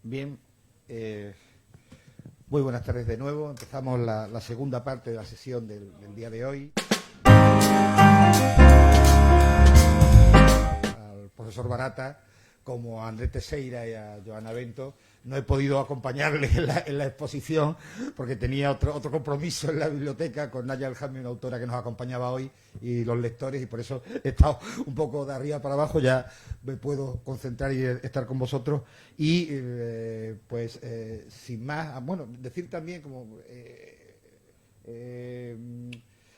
Bien, muy buenas tardes de nuevo. Empezamos la segunda parte de la sesión del día de hoy. Al profesor Barata, como a Andrés Teixeira y a Joana Bento, no he podido acompañarle en la exposición porque tenía otro compromiso en la biblioteca con Naya Aljami, una autora que nos acompañaba hoy, y los lectores, y por eso he estado un poco de arriba para abajo. Ya me puedo concentrar y estar con vosotros. Y sin más, bueno, decir también como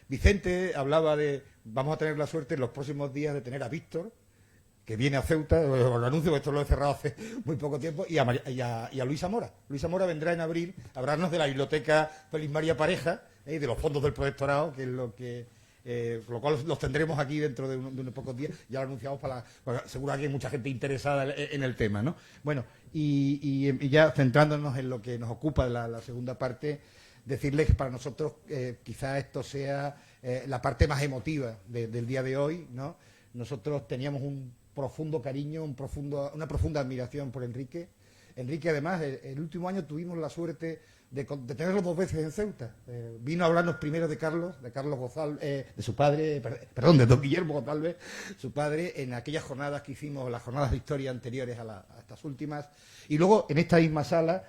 Vicente hablaba de, vamos a tener la suerte en los próximos días de tener a Víctor, que viene a Ceuta, os lo anuncio, porque esto lo he cerrado hace muy poco tiempo, y a Luisa Mora. Luisa Mora vendrá en abril a hablarnos de la biblioteca Feliz María Pareja y de los fondos del protectorado, que es lo que... con lo cual los tendremos aquí dentro de unos pocos días. Ya lo anunciamos seguro que hay mucha gente interesada en el tema, ¿no? Bueno, y ya centrándonos en lo que nos ocupa de la segunda parte, decirles que para nosotros quizá esto sea la parte más emotiva del día de hoy, ¿no? Nosotros teníamos un profundo cariño, una profunda admiración por Enrique. Enrique, además, el último año tuvimos la suerte de tenerlo 2 veces en Ceuta. Vino a hablarnos primero de Carlos González, de su padre, perdón, de don Guillermo González, su padre, en aquellas jornadas que hicimos, las jornadas de historia anteriores a estas últimas. Y luego, en esta misma sala,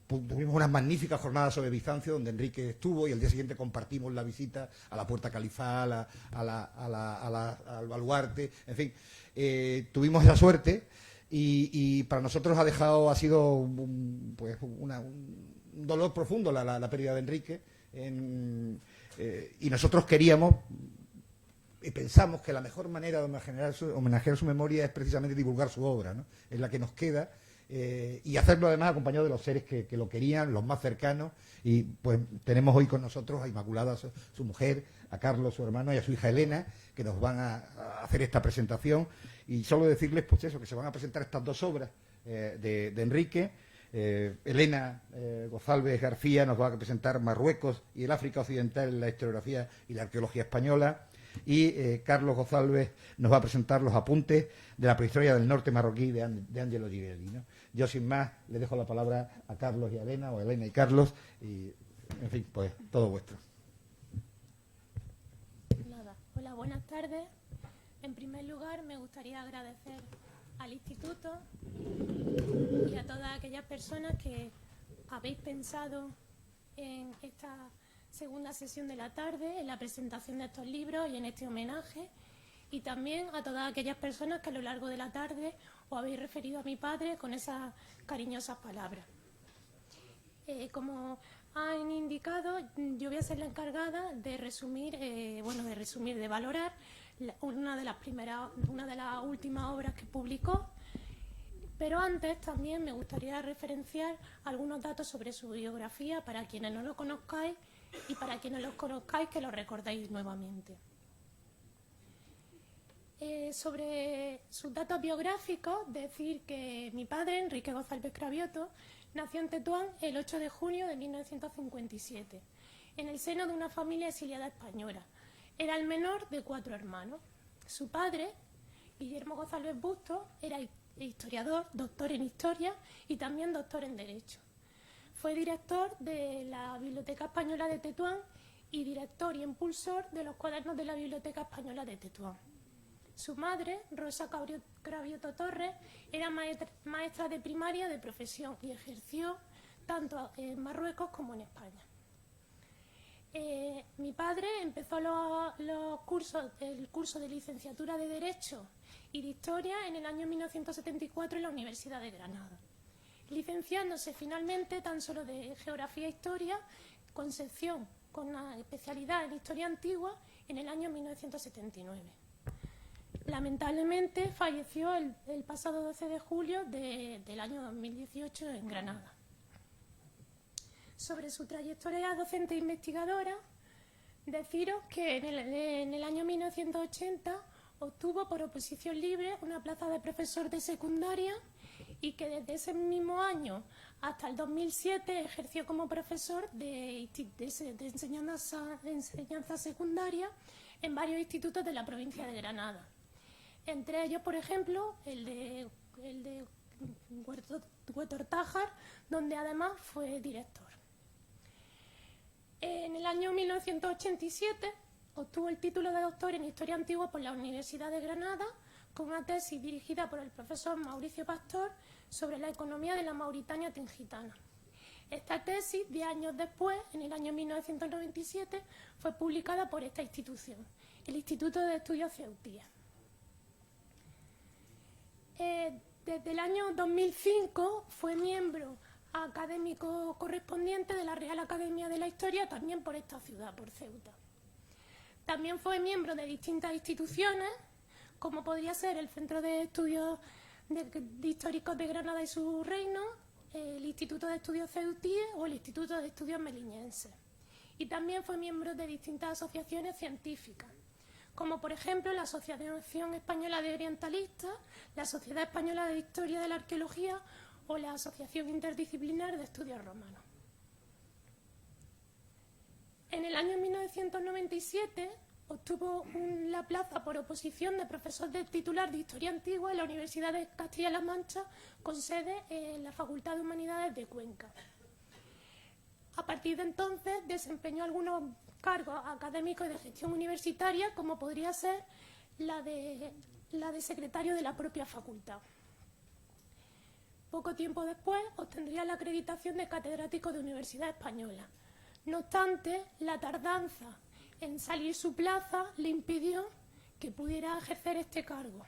tuvimos unas magníficas jornadas sobre Bizancio, donde Enrique estuvo, y el día siguiente compartimos la visita a la Puerta Califal, al Baluarte, en fin. Tuvimos esa suerte. Y para nosotros ha sido un dolor profundo la pérdida de Enrique, y nosotros queríamos y pensamos que la mejor manera de homenajear su memoria es precisamente divulgar su obra, ¿no? Es la que nos queda, y hacerlo además acompañado de los seres que lo querían, los más cercanos. Y pues tenemos hoy con nosotros a Inmaculada, su mujer, a Carlos, su hermano, y a su hija Elena, que nos van a hacer esta presentación. Y solo decirles, pues eso, que se van a presentar estas 2 obras de Enrique. Elena González García nos va a presentar Marruecos y el África Occidental en la historiografía y la arqueología española. Y Carlos González nos va a presentar los apuntes de la prehistoria del norte marroquí de Angelo Girelli, ¿no? Yo, sin más, le dejo la palabra a Carlos y a Elena, o Elena y Carlos, y, en fin, pues todo vuestro. Nada. Hola, buenas tardes. En primer lugar, me gustaría agradecer al Instituto y a todas aquellas personas que habéis pensado en esta segunda sesión de la tarde, en la presentación de estos libros y en este homenaje, y también a todas aquellas personas que a lo largo de la tarde os habéis referido a mi padre con esas cariñosas palabras. Como han indicado, yo voy a ser la encargada de resumir, de valorar una de las últimas obras que publicó. Pero antes también me gustaría referenciar algunos datos sobre su biografía para quienes no lo conozcáis, y para quienes los conozcáis, que lo recordéis nuevamente. Sobre sus datos biográficos, decir que mi padre, Enrique González Cravioto, Nació en Tetuán el 8 de junio de 1957, en el seno de una familia exiliada española. Era el menor de 4 hermanos. Su padre, Guillermo González Bustos, era historiador, doctor en Historia y también doctor en Derecho. Fue director de la Biblioteca Española de Tetuán y director y impulsor de los cuadernos de la Biblioteca Española de Tetuán. Su madre, Rosa Cravioto Torres, era maestra de primaria de profesión y ejerció tanto en Marruecos como en España. Mi padre empezó el curso de licenciatura de Derecho y de Historia en el año 1974 en la Universidad de Granada, licenciándose finalmente tan solo de Geografía e Historia con sección con una especialidad en Historia Antigua en el año 1979. Lamentablemente falleció el pasado 12 de julio del año 2018 en Granada. Sobre su trayectoria docente e investigadora, deciros que en el año 1980 obtuvo por oposición libre una plaza de profesor de secundaria y que desde ese mismo año hasta el 2007 ejerció como profesor de enseñanza secundaria en varios institutos de la provincia de Granada. Entre ellos, por ejemplo, el de Huetortájar, donde además fue director. En el año 1987 obtuvo el título de doctor en Historia Antigua por la Universidad de Granada, con una tesis dirigida por el profesor Mauricio Pastor sobre la economía de la Mauritania tingitana. Esta tesis, 10 años después, en el año 1997, fue publicada por esta institución, el Instituto de Estudios Ceutíes. Desde el año 2005 fue miembro académico correspondiente de la Real Academia de la Historia, también por esta ciudad, por Ceuta. También fue miembro de distintas instituciones, como podría ser el Centro de Estudios Históricos de Granada y su Reino, el Instituto de Estudios Ceutíes o el Instituto de Estudios Meliñenses. Y también fue miembro de distintas asociaciones científicas, como por ejemplo la Asociación Española de Orientalistas, la Sociedad Española de Historia de la Arqueología o la Asociación Interdisciplinar de Estudios Romanos. En el año 1997 obtuvo la plaza por oposición de profesor titular de Historia Antigua en la Universidad de Castilla-La Mancha, con sede en la Facultad de Humanidades de Cuenca. A partir de entonces desempeñó algunos cargos académicos y de gestión universitaria, como podría ser la de secretario de la propia facultad. Poco tiempo después obtendría la acreditación de catedrático de Universidad Española. No obstante, la tardanza en salir su plaza le impidió que pudiera ejercer este cargo.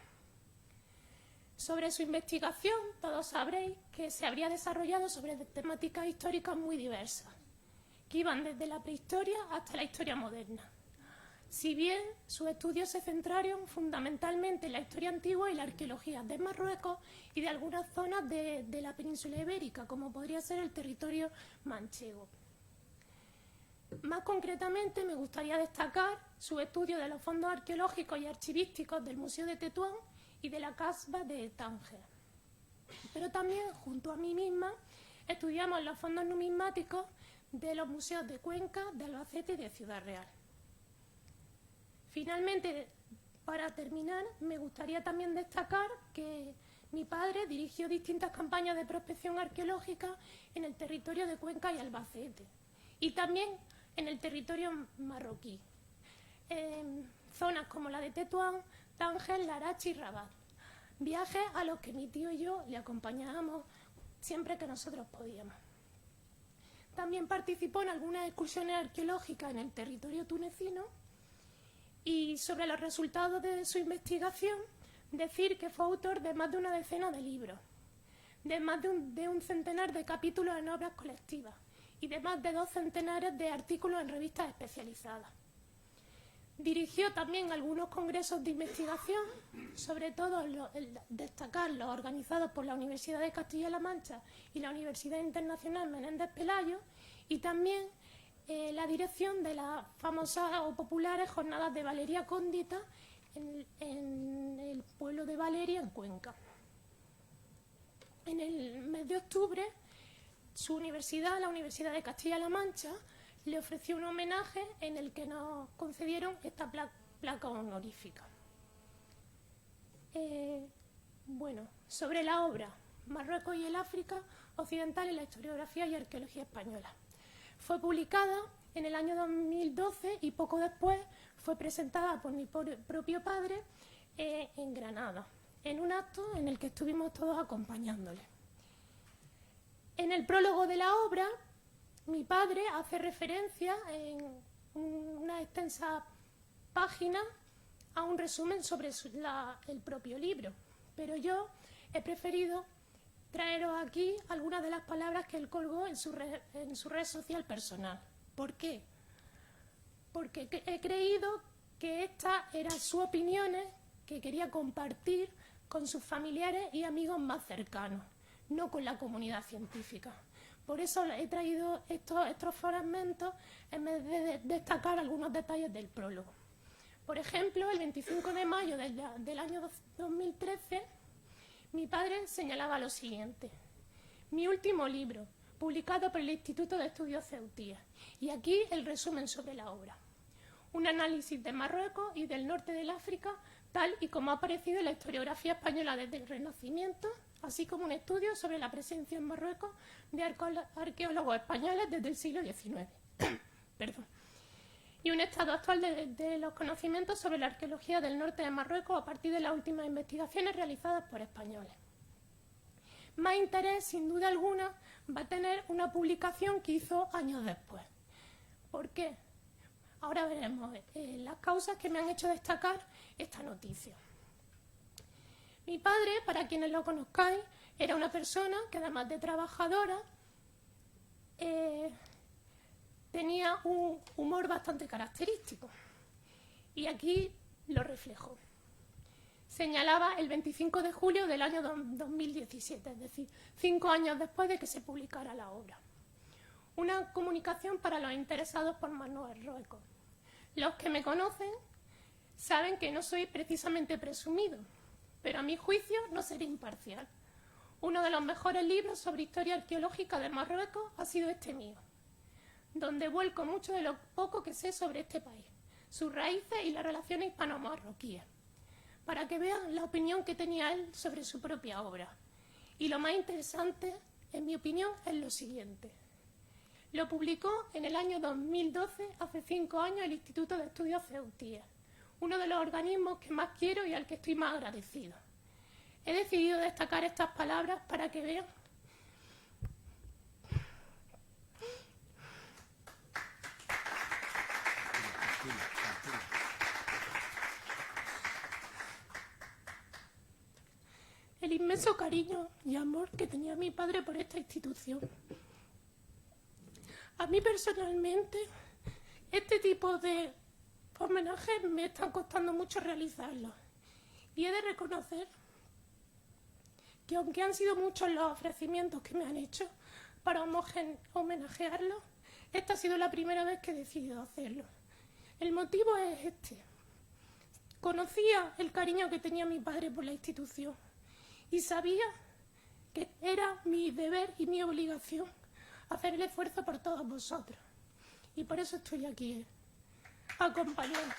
Sobre su investigación, todos sabréis que se habría desarrollado sobre temáticas históricas muy diversas, que iban desde la prehistoria hasta la historia moderna. Si bien sus estudios se centraron fundamentalmente en la historia antigua y la arqueología de Marruecos y de algunas zonas de la península ibérica, como podría ser el territorio manchego. Más concretamente, me gustaría destacar su estudio de los fondos arqueológicos y archivísticos del Museo de Tetuán y de la Casba de Tánger. Pero también, junto a mí misma, estudiamos los fondos numismáticos de los museos de Cuenca, de Albacete y de Ciudad Real. Finalmente, para terminar, me gustaría también destacar que mi padre dirigió distintas campañas de prospección arqueológica en el territorio de Cuenca y Albacete, y también en el territorio marroquí, en zonas como la de Tetuán, Tánger, Larache y Rabat. Viajes a los que mi tío y yo le acompañábamos siempre que nosotros podíamos. También participó en algunas excursiones arqueológicas en el territorio tunecino y sobre los resultados de su investigación decir que fue autor de más de una decena de libros, de más de un centenar de capítulos en obras colectivas y de más de 2 centenares de artículos en revistas especializadas. Dirigió también algunos congresos de investigación, sobre todo destacar los organizados por la Universidad de Castilla-La Mancha y la Universidad Internacional Menéndez Pelayo, y también la dirección de las famosas o populares jornadas de Valeria Cóndita en el pueblo de Valeria, en Cuenca. En el mes de octubre su universidad, la Universidad de Castilla-La Mancha, le ofreció un homenaje en el que nos concedieron esta placa honorífica. Bueno, sobre la obra Marruecos y el África Occidental en la historiografía y arqueología española. Fue publicada en el año 2012 y poco después fue presentada por mi propio padre en Granada, en un acto en el que estuvimos todos acompañándole. En el prólogo de la obra, mi padre hace referencia en una extensa página a un resumen sobre el propio libro, pero yo he preferido traeros aquí algunas de las palabras que él colgó en su red social personal. ¿Por qué? Porque he creído que estas eran sus opiniones que quería compartir con sus familiares y amigos más cercanos, no con la comunidad científica. Por eso he traído estos fragmentos en vez de destacar algunos detalles del prólogo. Por ejemplo, el 25 de mayo del año 2013, mi padre señalaba lo siguiente: mi último libro, publicado por el Instituto de Estudios Ceutíes. Y aquí el resumen sobre la obra. Un análisis de Marruecos y del norte del África, tal y como ha aparecido en la historiografía española desde el Renacimiento, así como un estudio sobre la presencia en Marruecos de arqueólogos españoles desde el siglo XIX. Perdón. Y un estado actual de los conocimientos sobre la arqueología del norte de Marruecos a partir de las últimas investigaciones realizadas por españoles. Más interés, sin duda alguna, va a tener una publicación que hizo años después. ¿Por qué? Ahora veremos las causas que me han hecho destacar esta noticia. Mi padre, para quienes lo conozcáis, era una persona que, además de trabajadora, tenía un humor bastante característico. Y aquí lo reflejo. Señalaba el 25 de julio del año 2017, es decir, 5 años después de que se publicara la obra. Una comunicación para los interesados por Marruecos. Los que me conocen saben que no soy precisamente presumido, pero a mi juicio no seré imparcial. Uno de los mejores libros sobre historia arqueológica de Marruecos ha sido este mío, donde vuelco mucho de lo poco que sé sobre este país, sus raíces y las relaciones hispano-marroquíes, para que vean la opinión que tenía él sobre su propia obra. Y lo más interesante, en mi opinión, es lo siguiente. Lo publicó en el año 2012, hace 5 años, el Instituto de Estudios Ceutíes, uno de los organismos que más quiero y al que estoy más agradecido. He decidido destacar estas palabras para que vean el inmenso cariño y amor que tenía mi padre por esta institución. A mí personalmente, este tipo de homenajes me están costando mucho realizarlos. Y he de reconocer que aunque han sido muchos los ofrecimientos que me han hecho para homenajearlos, esta ha sido la primera vez que he decidido hacerlo. El motivo es este. Conocía el cariño que tenía mi padre por la institución y sabía que era mi deber y mi obligación hacer el esfuerzo por todos vosotros. Y por eso estoy aquí, acompañando.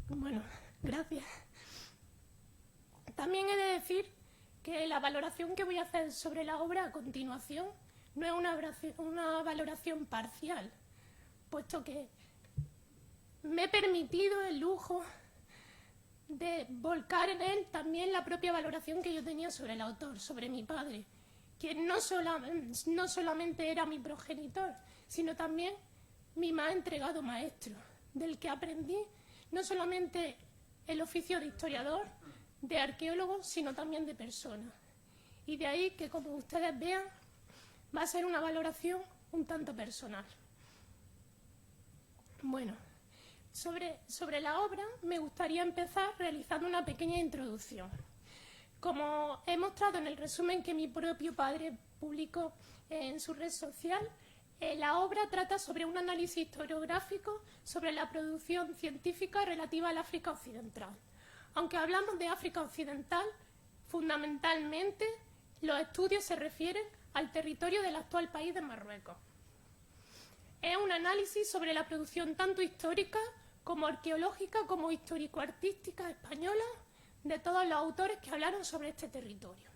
Bueno, gracias. También he de decir que la valoración que voy a hacer sobre la obra a continuación no es una valoración parcial, puesto que me he permitido el lujo de volcar en él también la propia valoración que yo tenía sobre el autor, sobre mi padre, quien no solamente era mi progenitor, sino también mi más entregado maestro, del que aprendí no solamente el oficio de historiador, de arqueólogo, sino también de persona. Y de ahí que, como ustedes vean, va a ser una valoración un tanto personal. Bueno, sobre la obra me gustaría empezar realizando una pequeña introducción. Como he mostrado en el resumen que mi propio padre publicó en su red social, La obra trata sobre un análisis historiográfico sobre la producción científica relativa al África Occidental. Aunque hablamos de África Occidental, fundamentalmente los estudios se refieren al territorio del actual país de Marruecos. Es un análisis sobre la producción tanto histórica como arqueológica como histórico-artística española de todos los autores que hablaron sobre este territorio.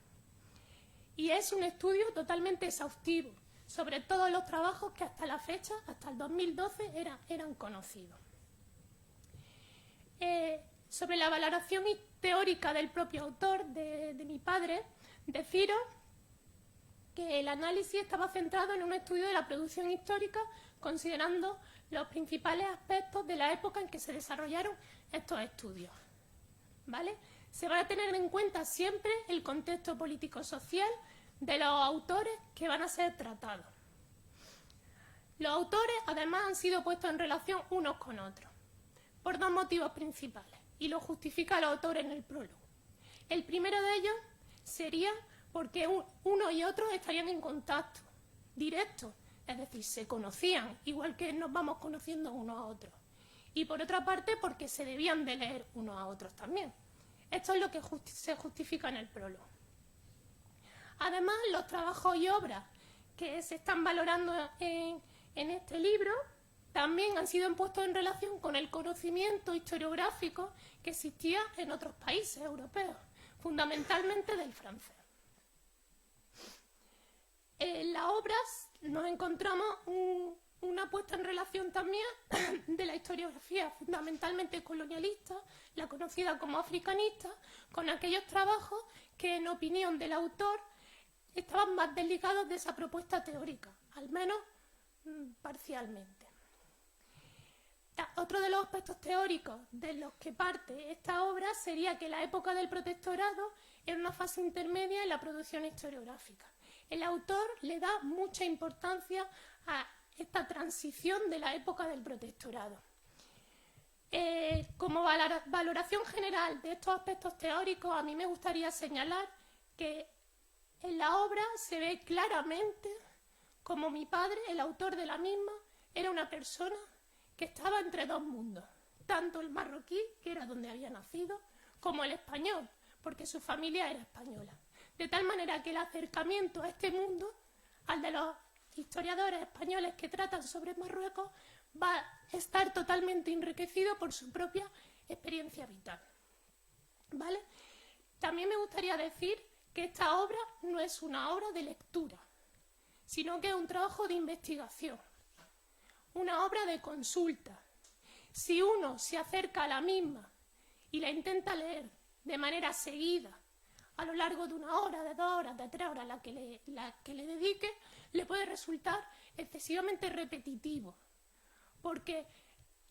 Y es un estudio totalmente exhaustivo sobre todos los trabajos que hasta la fecha, hasta el 2012, eran conocidos. Sobre la valoración teórica del propio autor, de mi padre, deciros que el análisis estaba centrado en un estudio de la producción histórica, considerando los principales aspectos de la época en que se desarrollaron estos estudios, ¿vale? Se va a tener en cuenta siempre el contexto político-social de los autores que van a ser tratados. Los autores, además, han sido puestos en relación unos con otros, por dos motivos principales, y lo justifica el autor en el prólogo. El primero de ellos sería porque uno y otro estarían en contacto directo, es decir, se conocían, igual que nos vamos conociendo unos a otros. Y por otra parte, porque se debían de leer unos a otros también. Esto es lo que se justifica en el prólogo. Además, los trabajos y obras que se están valorando en este libro también han sido puestos en relación con el conocimiento historiográfico que existía en otros países europeos, fundamentalmente del francés. En las obras nos encontramos una puesta en relación también de la historiografía fundamentalmente colonialista, la conocida como africanista, con aquellos trabajos que, en opinión del autor, estaban más desligados de esa propuesta teórica, al menos parcialmente. Otro de los aspectos teóricos de los que parte esta obra sería que la época del protectorado era una fase intermedia en la producción historiográfica. El autor le da mucha importancia a esta transición de la época del protectorado. Como valoración general de estos aspectos teóricos, a mí me gustaría señalar que en la obra se ve claramente como mi padre, el autor de la misma, era una persona que estaba entre dos mundos, tanto el marroquí, que era donde había nacido, como el español, porque su familia era española. De tal manera que el acercamiento a este mundo, al de los historiadores españoles que tratan sobre Marruecos, va a estar totalmente enriquecido por su propia experiencia vital, ¿vale? También me gustaría decir que esta obra no es una obra de lectura, sino que es un trabajo de investigación, una obra de consulta. Si uno se acerca a la misma y la intenta leer de manera seguida, a lo largo de 1 hora, de 2 horas, de 3 horas, la que le dedique, le puede resultar excesivamente repetitivo. Porque,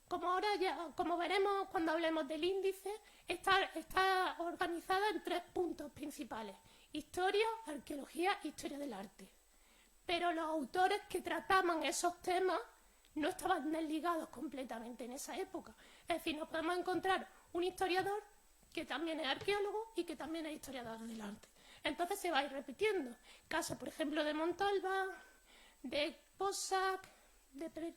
como veremos cuando hablemos del índice, está organizada en 3 puntos principales: historia, arqueología e historia del arte. Pero los autores que trataban esos temas no estaban desligados completamente en esa época. Es decir, nos podemos encontrar un historiador que también es arqueólogo y que también es historiador del arte. Entonces se va a ir repitiendo. Casos, por ejemplo, de Montalva, de Possac, de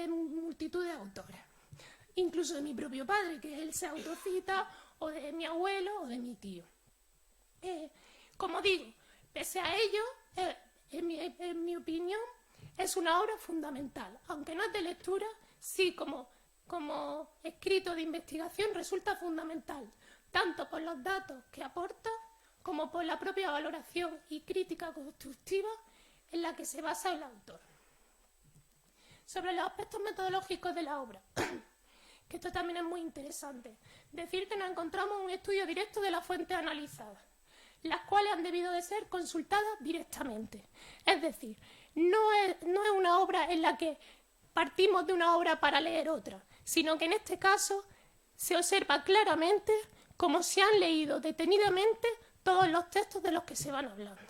multitud de autores. Incluso de mi propio padre, que él se autocita, o de mi abuelo o de mi tío. Como digo, pese a ello, en mi opinión, es una obra fundamental. Aunque no es de lectura, sí como escrito de investigación resulta fundamental, tanto por los datos que aporta como por la propia valoración y crítica constructiva en la que se basa el autor. Sobre los aspectos metodológicos de la obra, que esto también es muy interesante, decir que nos encontramos un estudio directo de las fuentes analizadas, las cuales han debido de ser consultadas directamente. Es decir, no es una obra en la que partimos de una obra para leer otra, sino que en este caso se observa claramente cómo se han leído detenidamente todos los textos de los que se van hablando.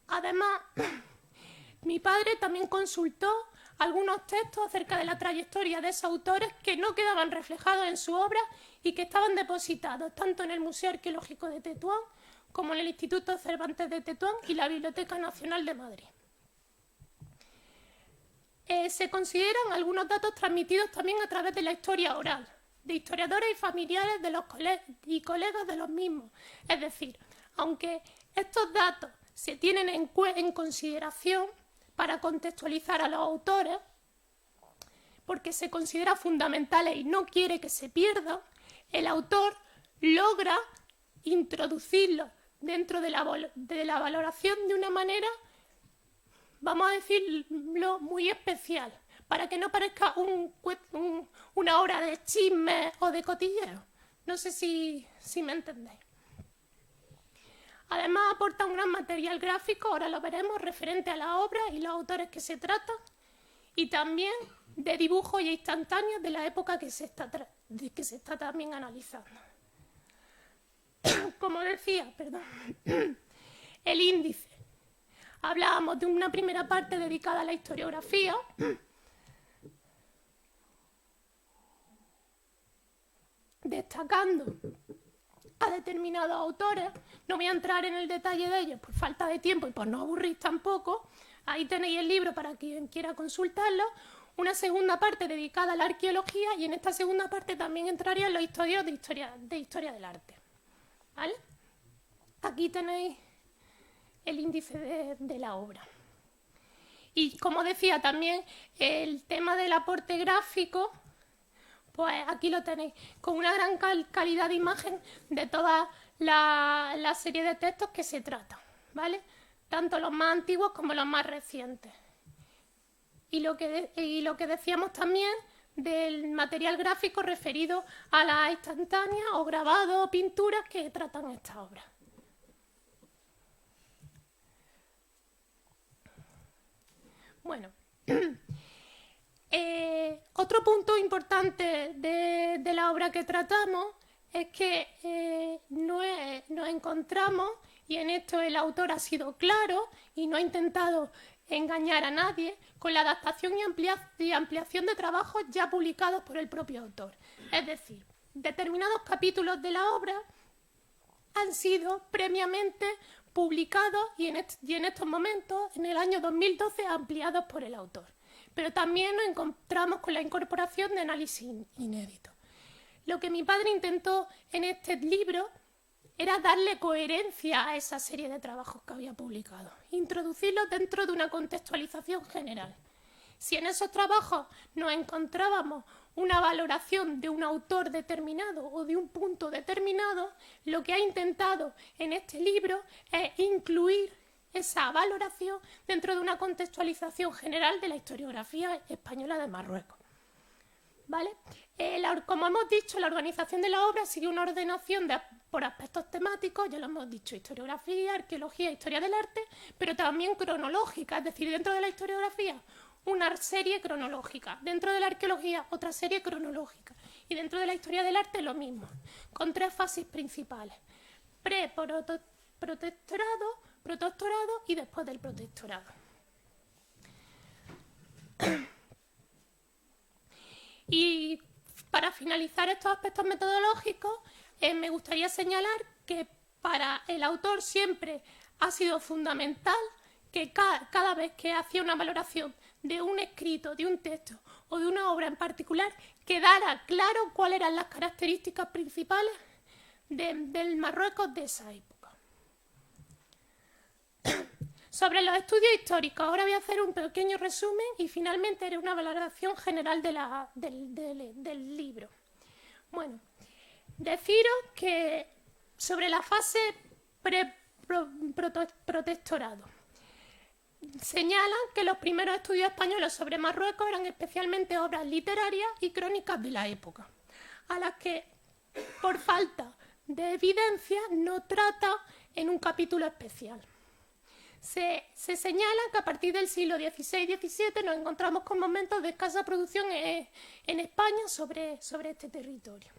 Además, mi padre también consultó algunos textos acerca de la trayectoria de esos autores que no quedaban reflejados en su obra y que estaban depositados tanto en el Museo Arqueológico de Tetuán como en el Instituto Cervantes de Tetuán y la Biblioteca Nacional de Madrid. se consideran algunos datos transmitidos también a través de la historia oral, de historiadores y familiares de los colegas de los mismos. Es decir, aunque estos datos se tienen en consideración para contextualizar a los autores, porque se considera fundamentales y no quiere que se pierdan, el autor logra introducirlos dentro de la valoración de una manera, vamos a decirlo, muy especial, para que no parezca una obra de chisme o de cotilleo. No sé si me entendéis. Además aporta un gran material gráfico, ahora lo veremos, referente a la obra y los autores que se tratan, y también de dibujos y instantáneos de la época que se está también analizando. Como decía, el índice. Hablábamos de una primera parte dedicada a la historiografía, destacando a determinados autores. No voy a entrar en el detalle de ellos por falta de tiempo y por no aburrir tampoco. Ahí tenéis el libro para quien quiera consultarlo. Una segunda parte dedicada a la arqueología, y en esta segunda parte también entrarían los estudios de historia del arte. ¿Vale? Aquí tenéis el índice de la obra. Y como decía también, el tema del aporte gráfico, pues aquí lo tenéis, con una gran calidad de imagen de toda la serie de textos que se tratan, ¿vale? Tanto los más antiguos como los más recientes. Y lo que decíamos también del material gráfico referido a las instantáneas o grabados o pinturas que tratan esta obra. Bueno, otro punto importante de la obra que tratamos es que nos encontramos, y en esto el autor ha sido claro y no ha intentado engañar a nadie, con la adaptación y ampliación de trabajos ya publicados por el propio autor. Es decir, determinados capítulos de la obra han sido previamente publicados y en estos momentos, en el año 2012, ampliados por el autor. Pero también nos encontramos con la incorporación de análisis inéditos. Lo que mi padre intentó en este libro era darle coherencia a esa serie de trabajos que había publicado, introducirlos dentro de una contextualización general. Si en esos trabajos nos encontrábamos una valoración de un autor determinado o de un punto determinado, lo que ha intentado en este libro es incluir esa valoración dentro de una contextualización general de la historiografía española de Marruecos. ¿Vale? Como hemos dicho, la organización de la obra sigue una ordenación por aspectos temáticos, ya lo hemos dicho, historiografía, arqueología, historia del arte, pero también cronológica, es decir, dentro de la historiografía una serie cronológica, dentro de la arqueología otra serie cronológica y dentro de la historia del arte lo mismo, con tres fases principales: protectorado, protectorado y después del protectorado. Y para finalizar estos aspectos metodológicos, me gustaría señalar que para el autor siempre ha sido fundamental que cada vez que hacía una valoración de un escrito, de un texto o de una obra en particular, quedara claro cuáles eran las características principales del Marruecos de esa época. Sobre los estudios históricos, ahora voy a hacer un pequeño resumen y finalmente haré una valoración general del libro. Bueno, deciros que sobre la fase protectorado, señalan que los primeros estudios españoles sobre Marruecos eran especialmente obras literarias y crónicas de la época, a las que, por falta de evidencia, no trata en un capítulo especial. Se señala que a partir del siglo XVI y XVII nos encontramos con momentos de escasa producción en España sobre este territorio.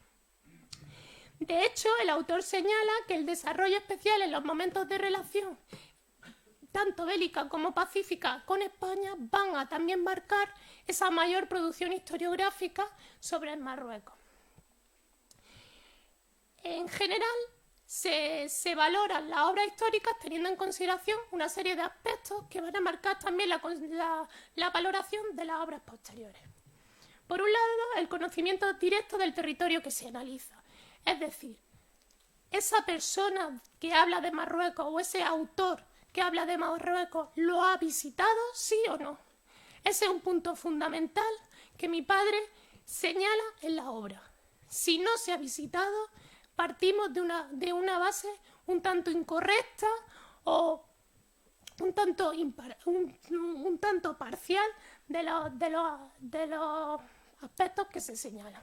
De hecho, el autor señala que el desarrollo especial en los momentos de relación, tanto bélica como pacífica, con España, van a también marcar esa mayor producción historiográfica sobre el Marruecos. En general, se valoran las obras históricas teniendo en consideración una serie de aspectos que van a marcar también la valoración de las obras posteriores. Por un lado, el conocimiento directo del territorio que se analiza, es decir, esa persona que habla de Marruecos o ese autor que habla de Marruecos, ¿lo ha visitado, sí o no? Ese es un punto fundamental que mi padre señala en la obra. Si no se ha visitado, partimos de una base un tanto incorrecta o un tanto parcial de los aspectos que se señalan.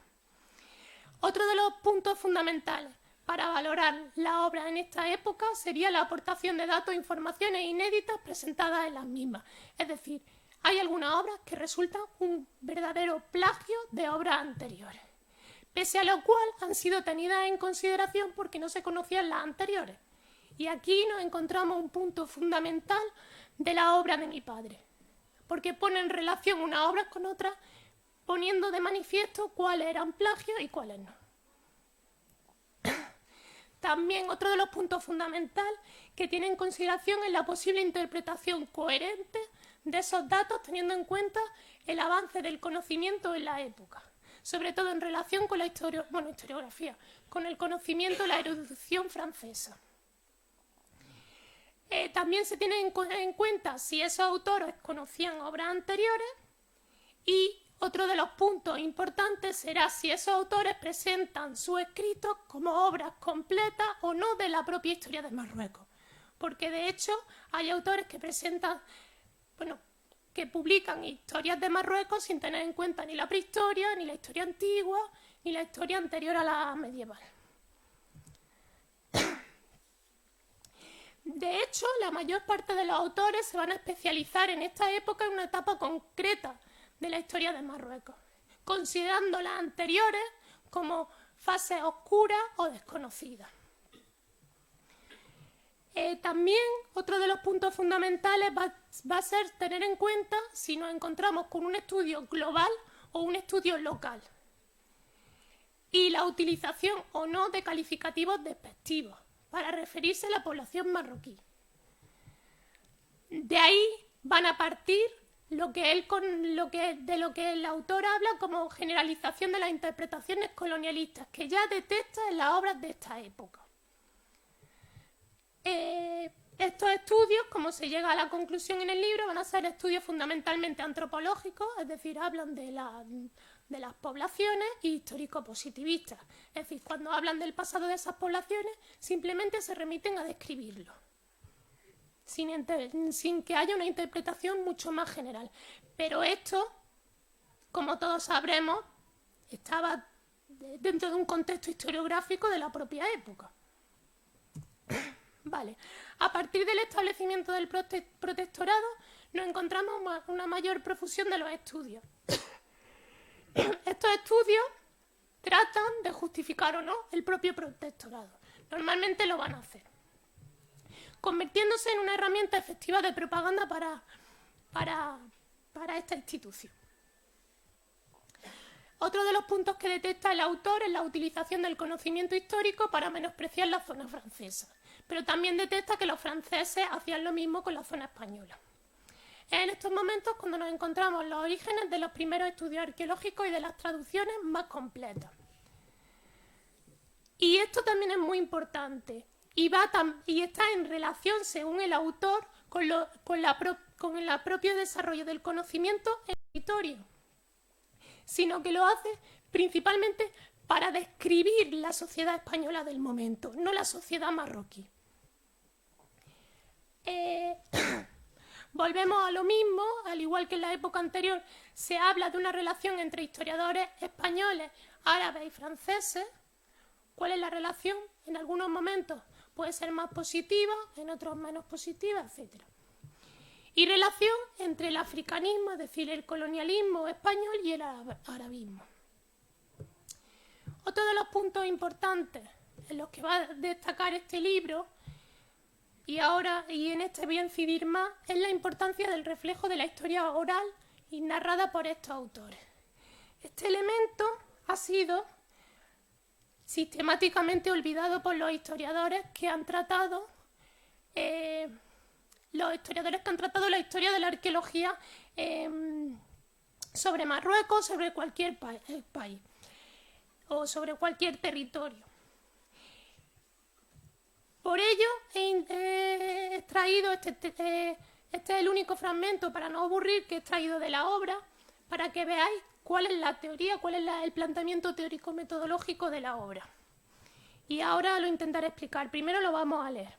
Otro de los puntos fundamentales para valorar la obra en esta época sería la aportación de datos e informaciones inéditas presentadas en las mismas. Es decir, hay algunas obras que resultan un verdadero plagio de obras anteriores, pese a lo cual han sido tenidas en consideración porque no se conocían las anteriores. Y aquí nos encontramos un punto fundamental de la obra de mi padre, porque pone en relación unas obras con otras, poniendo de manifiesto cuáles eran plagios y cuáles no. También otro de los puntos fundamentales que tiene en consideración es la posible interpretación coherente de esos datos teniendo en cuenta el avance del conocimiento en la época, sobre todo en relación con la historiografía, con el conocimiento de la erudición francesa. También se tiene en cuenta si esos autores conocían obras anteriores y otro de los puntos importantes será si esos autores presentan sus escritos como obras completas o no de la propia historia de Marruecos. Porque de hecho hay autores que que publican historias de Marruecos sin tener en cuenta ni la prehistoria, ni la historia antigua, ni la historia anterior a la medieval. De hecho, la mayor parte de los autores se van a especializar en esta época en una etapa concreta de la historia de Marruecos, considerando las anteriores como fases oscuras o desconocidas. También otro de los puntos fundamentales va a ser tener en cuenta si nos encontramos con un estudio global o un estudio local y la utilización o no de calificativos despectivos para referirse a la población marroquí. De ahí van a partir de lo que el autor habla como generalización de las interpretaciones colonialistas que ya detecta en las obras de esta época. Estos estudios, como se llega a la conclusión en el libro, van a ser estudios fundamentalmente antropológicos, es decir, hablan de las poblaciones y histórico-positivistas. Es decir, cuando hablan del pasado de esas poblaciones, simplemente se remiten a describirlo, sin que haya una interpretación mucho más general. Pero esto, como todos sabremos, estaba dentro de un contexto historiográfico de la propia época. Vale. A partir del establecimiento del protectorado nos encontramos una mayor profusión de los estudios. Estos estudios tratan de justificar o no el propio protectorado. Normalmente lo van a hacer, convirtiéndose en una herramienta efectiva de propaganda para esta institución. Otro de los puntos que detecta el autor es la utilización del conocimiento histórico para menospreciar la zona francesa, pero también detecta que los franceses hacían lo mismo con la zona española. Es en estos momentos cuando nos encontramos los orígenes de los primeros estudios arqueológicos y de las traducciones más completas. Y esto también es muy importante y está en relación, según el autor, con el propio desarrollo del conocimiento en la historia, sino que lo hace principalmente para describir la sociedad española del momento, no la sociedad marroquí. Volvemos a lo mismo, al igual que en la época anterior se habla de una relación entre historiadores españoles, árabes y franceses. ¿Cuál es la relación? En algunos momentos puede ser más positiva, en otros menos positiva, etc. Y relación entre el africanismo, es decir, el colonialismo español y el arabismo. Otro de los puntos importantes en los que va a destacar este libro, y en este voy a incidir más, es la importancia del reflejo de la historia oral y narrada por estos autores. Este elemento ha sido sistemáticamente olvidado por los historiadores que han tratado la historia de la arqueología sobre Marruecos, sobre cualquier país o sobre cualquier territorio. Por ello he extraído, este es el único fragmento, para no aburrir, que he extraído de la obra, para que veáis cuál es la teoría, cuál es el planteamiento teórico-metodológico de la obra. Y ahora lo intentaré explicar. Primero lo vamos a leer.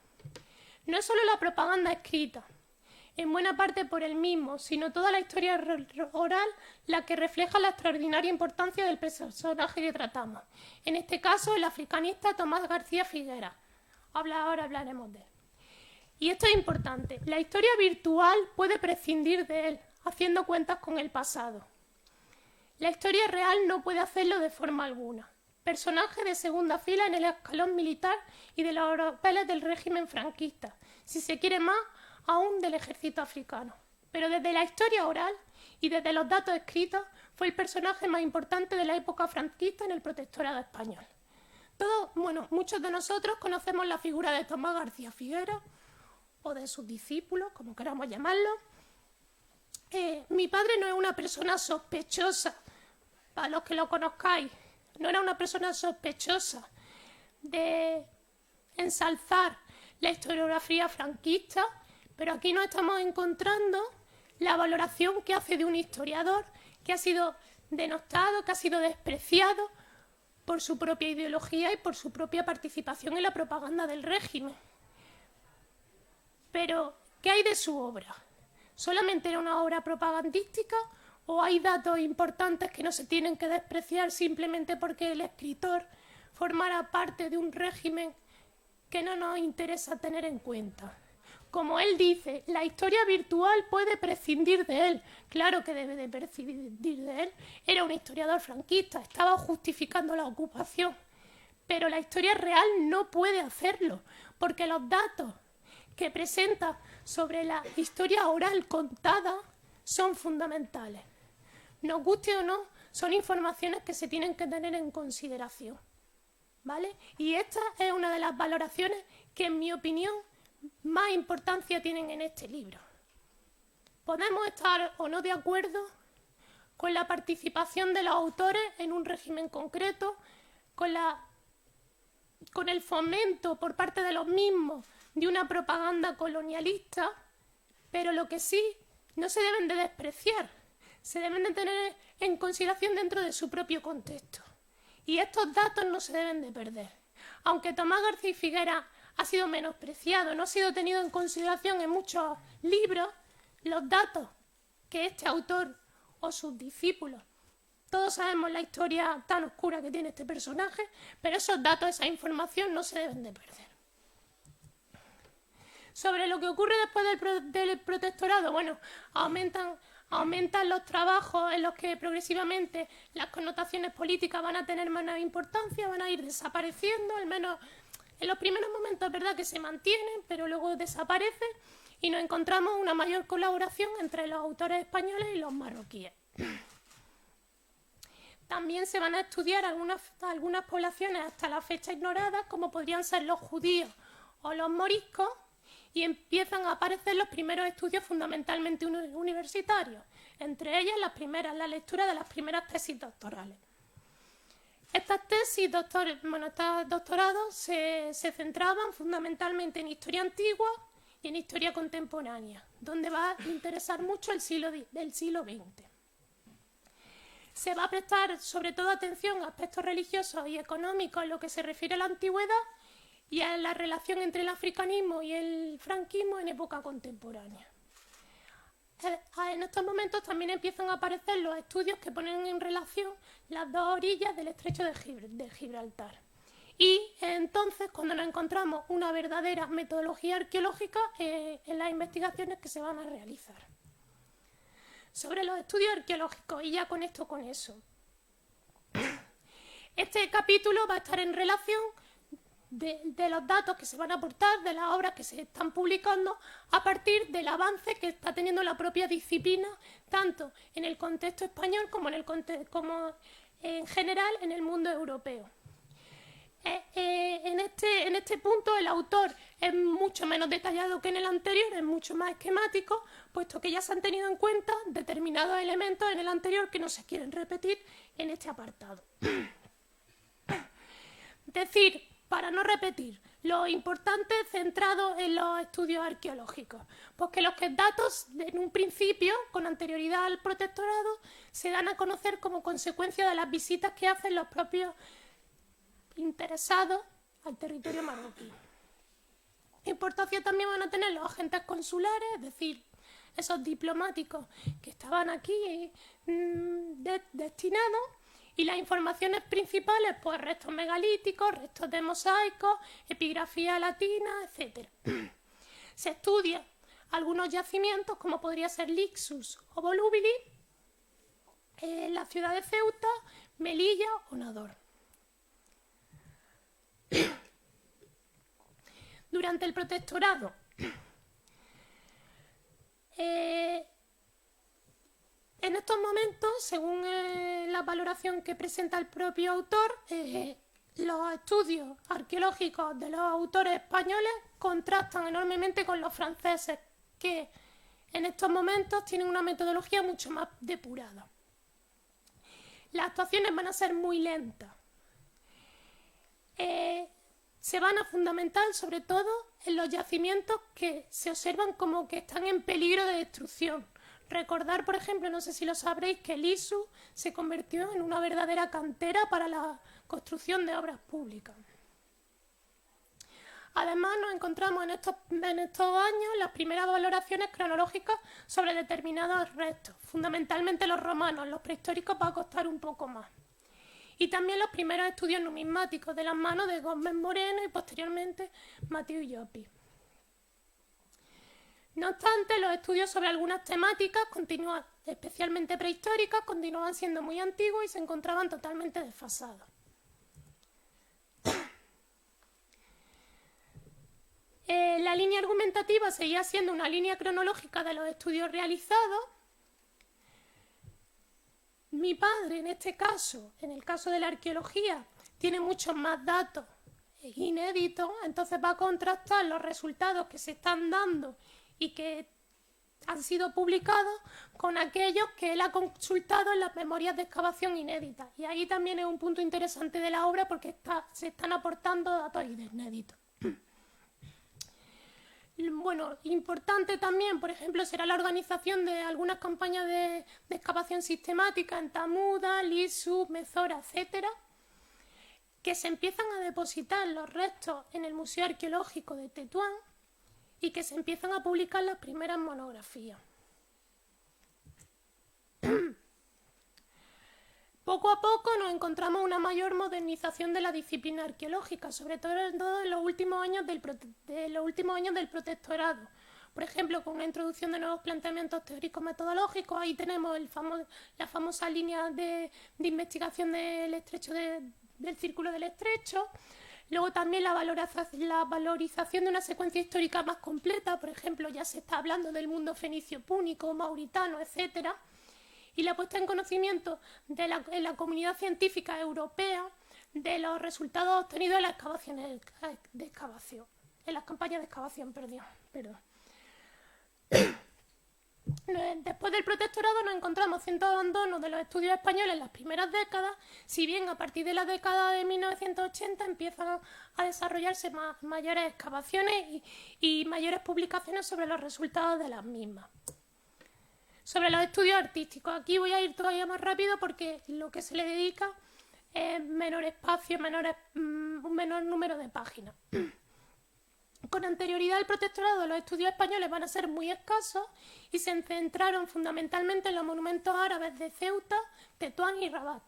No es solo la propaganda escrita, en buena parte por el mismo, sino toda la historia oral la que refleja la extraordinaria importancia del personaje que tratamos. En este caso, el africanista Tomás García Figueras. Ahora hablaremos de él. Y esto es importante. La historia virtual puede prescindir de él, haciendo cuentas con el pasado. La historia real no puede hacerlo de forma alguna. Personaje de segunda fila en el escalón militar y de los oropeles del régimen franquista, si se quiere más, aún del ejército africano. Pero desde la historia oral y desde los datos escritos fue el personaje más importante de la época franquista en el protectorado español. Muchos de nosotros conocemos la figura de Tomás García Figueras o de sus discípulos, como queramos llamarlo. Mi padre no es una persona sospechosa, para los que lo conozcáis, no era una persona sospechosa de ensalzar la historiografía franquista, pero aquí nos estamos encontrando la valoración que hace de un historiador que ha sido denostado, que ha sido despreciado por su propia ideología y por su propia participación en la propaganda del régimen. Pero, ¿qué hay de su obra? ¿Solamente era una obra propagandística o hay datos importantes que no se tienen que despreciar simplemente porque el escritor formara parte de un régimen que no nos interesa tener en cuenta? Como él dice, la historia virtual puede prescindir de él. Claro que debe de prescindir de él. Era un historiador franquista, estaba justificando la ocupación. Pero la historia real no puede hacerlo, porque los datos que presenta sobre la historia oral contada son fundamentales. Nos guste o no, son informaciones que se tienen que tener en consideración, ¿vale? Y esta es una de las valoraciones que, en mi opinión, más importancia tienen en este libro. Podemos estar o no de acuerdo con la participación de los autores en un régimen concreto, con el fomento por parte de los mismos de una propaganda colonialista, pero lo que sí no se deben de despreciar, se deben de tener en consideración dentro de su propio contexto. Y estos datos no se deben de perder. Aunque Tomás García Figueras ha sido menospreciado, no ha sido tenido en consideración en muchos libros, los datos que este autor o sus discípulos, todos sabemos la historia tan oscura que tiene este personaje, pero esos datos, esa información no se deben de perder. Sobre lo que ocurre después del protectorado, aumentan los trabajos en los que progresivamente las connotaciones políticas van a tener menos importancia, van a ir desapareciendo, al menos en los primeros momentos es verdad que se mantienen, pero luego desaparecen y nos encontramos una mayor colaboración entre los autores españoles y los marroquíes. También se van a estudiar algunas poblaciones hasta la fecha ignoradas, como podrían ser los judíos o los moriscos, y empiezan a aparecer los primeros estudios fundamentalmente universitarios, entre ellas la lectura de las primeras tesis doctorales. Estas tesis, estos doctorados se centraban fundamentalmente en historia antigua y en historia contemporánea, donde va a interesar mucho el siglo XX. Se va a prestar sobre todo atención a aspectos religiosos y económicos en lo que se refiere a la antigüedad y a la relación entre el africanismo y el franquismo en época contemporánea. En estos momentos también empiezan a aparecer los estudios que ponen en relación las dos orillas del estrecho de Gibraltar. Y entonces cuando nos encontramos una verdadera metodología arqueológica en las investigaciones que se van a realizar. Sobre los estudios arqueológicos, y ya con eso. Este capítulo va a estar en relación de los datos que se van a aportar, de las obras que se están publicando, a partir del avance que está teniendo la propia disciplina, tanto en el contexto español como en general en el mundo europeo. En este punto el autor es mucho menos detallado que en el anterior, es mucho más esquemático, puesto que ya se han tenido en cuenta determinados elementos en el anterior que no se quieren repetir en este apartado. Decir, para no repetir, lo importante centrado en los estudios arqueológicos, porque los datos en un principio, con anterioridad al protectorado, se dan a conocer como consecuencia de las visitas que hacen los propios interesados al territorio marroquí. Importancia también van a tener los agentes consulares, es decir, esos diplomáticos que estaban aquí destinados, y las informaciones principales, pues restos megalíticos, restos de mosaicos, epigrafía latina, etc. Se estudian algunos yacimientos, como podría ser Lixus o Volúbili, en la ciudad de Ceuta, Melilla o Nador. Durante el protectorado, en estos momentos, según la valoración que presenta el propio autor, los estudios arqueológicos de los autores españoles contrastan enormemente con los franceses, que en estos momentos tienen una metodología mucho más depurada. Las actuaciones van a ser muy lentas. Se van a fundamentar sobre todo en los yacimientos que se observan como que están en peligro de destrucción. Recordar, por ejemplo, no sé si lo sabréis, que Lisu se convirtió en una verdadera cantera para la construcción de obras públicas. Además, nos encontramos en estos años las primeras valoraciones cronológicas sobre determinados restos, fundamentalmente los romanos. Los prehistóricos va a costar un poco más. Y también los primeros estudios numismáticos de las manos de Gómez Moreno y posteriormente Mateu Llopis. No obstante, los estudios sobre algunas temáticas continúan, especialmente prehistóricas, continuaban siendo muy antiguos y se encontraban totalmente desfasados. La línea argumentativa seguía siendo una línea cronológica de los estudios realizados. Mi padre, en este caso, en el caso de la arqueología, tiene muchos más datos inéditos, entonces va a contrastar los resultados que se están dando y que han sido publicados con aquellos que él ha consultado en las memorias de excavación inéditas. Y ahí también es un punto interesante de la obra porque se están aportando datos inéditos. Bueno, importante también, por ejemplo, será la organización de algunas campañas de excavación sistemática en Tamuda, Lisu, Mezora, etcétera, que se empiezan a depositar los restos en el Museo Arqueológico de Tetuán y que se empiezan a publicar las primeras monografías. Poco a poco nos encontramos una mayor modernización de la disciplina arqueológica, sobre todo en los últimos años del protectorado. Por ejemplo, con una introducción de nuevos planteamientos teóricos metodológicos, ahí tenemos la famosa línea de investigación del estrecho del Círculo del Estrecho. Luego también la valorización de una secuencia histórica más completa, por ejemplo, ya se está hablando del mundo fenicio púnico, mauritano, etcétera. Y la puesta en conocimiento en la comunidad científica europea de los resultados obtenidos en las excavaciones de excavación, en las campañas de excavación, perdón. Después del protectorado nos encontramos ciertos abandonos de los estudios españoles en las primeras décadas, si bien a partir de la década de 1980 empiezan a desarrollarse mayores excavaciones y mayores publicaciones sobre los resultados de las mismas. Sobre los estudios artísticos, aquí voy a ir todavía más rápido porque lo que se le dedica es menor espacio, un menor número de páginas. Con anterioridad al protectorado, los estudios españoles van a ser muy escasos y se centraron fundamentalmente en los monumentos árabes de Ceuta, Tetuán y Rabat.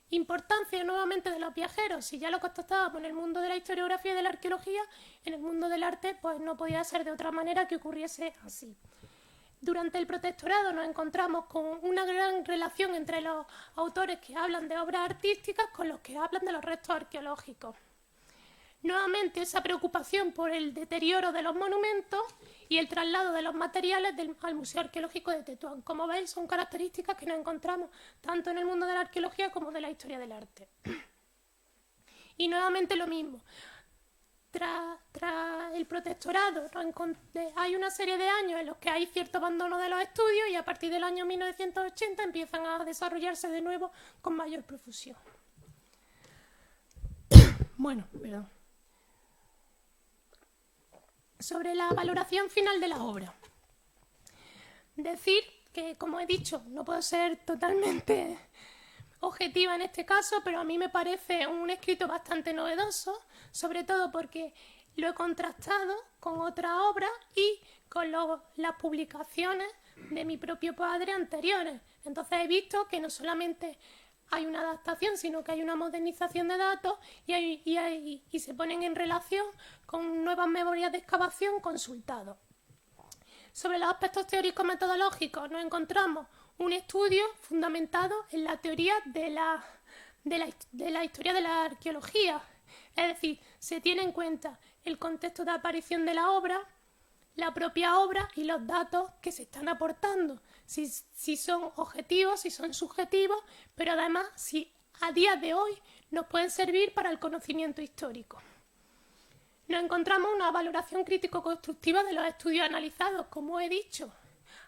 Importancia nuevamente de los viajeros. Si ya lo constatábamos en el mundo de la historiografía y de la arqueología, en el mundo del arte pues no podía ser de otra manera que ocurriese así. Durante el protectorado nos encontramos con una gran relación entre los autores que hablan de obras artísticas con los que hablan de los restos arqueológicos. Nuevamente esa preocupación por el deterioro de los monumentos y el traslado de los materiales al Museo Arqueológico de Tetuán. Como veis, son características que nos encontramos tanto en el mundo de la arqueología como de la historia del arte. Y nuevamente lo mismo. Tras el protectorado hay una serie de años en los que hay cierto abandono de los estudios y a partir del año 1980 empiezan a desarrollarse de nuevo con mayor profusión. Bueno, perdón. Sobre la valoración final de la obra. Decir que, como he dicho, no puedo ser totalmente objetiva en este caso, pero a mí me parece un escrito bastante novedoso, sobre todo porque lo he contrastado con otras obras y con las publicaciones de mi propio padre anteriores. Entonces he visto que no solamente hay una adaptación, sino que hay una modernización de datos y se ponen en relación con nuevas memorias de excavación consultados. Sobre los aspectos teóricos metodológicos nos encontramos un estudio fundamentado en la teoría de la historia de la arqueología. Es decir, se tiene en cuenta el contexto de aparición de la obra, la propia obra y los datos que se están aportando. Si son objetivos, si son subjetivos, pero además si a día de hoy nos pueden servir para el conocimiento histórico. Nos encontramos una valoración crítico-constructiva de los estudios analizados, como he dicho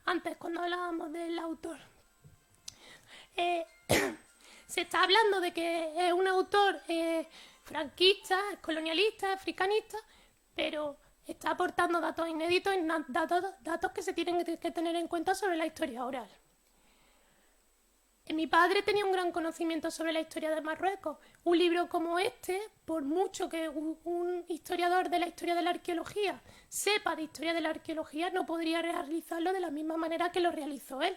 antes cuando hablábamos del autor. Se está hablando de que es un autor franquista, colonialista, africanista, pero está aportando datos inéditos y datos que se tienen que tener en cuenta sobre la historia oral. Mi padre tenía un gran conocimiento sobre la historia de Marruecos. Un libro como este, por mucho que un historiador de la historia de la arqueología sepa de historia de la arqueología, no podría realizarlo de la misma manera que lo realizó él.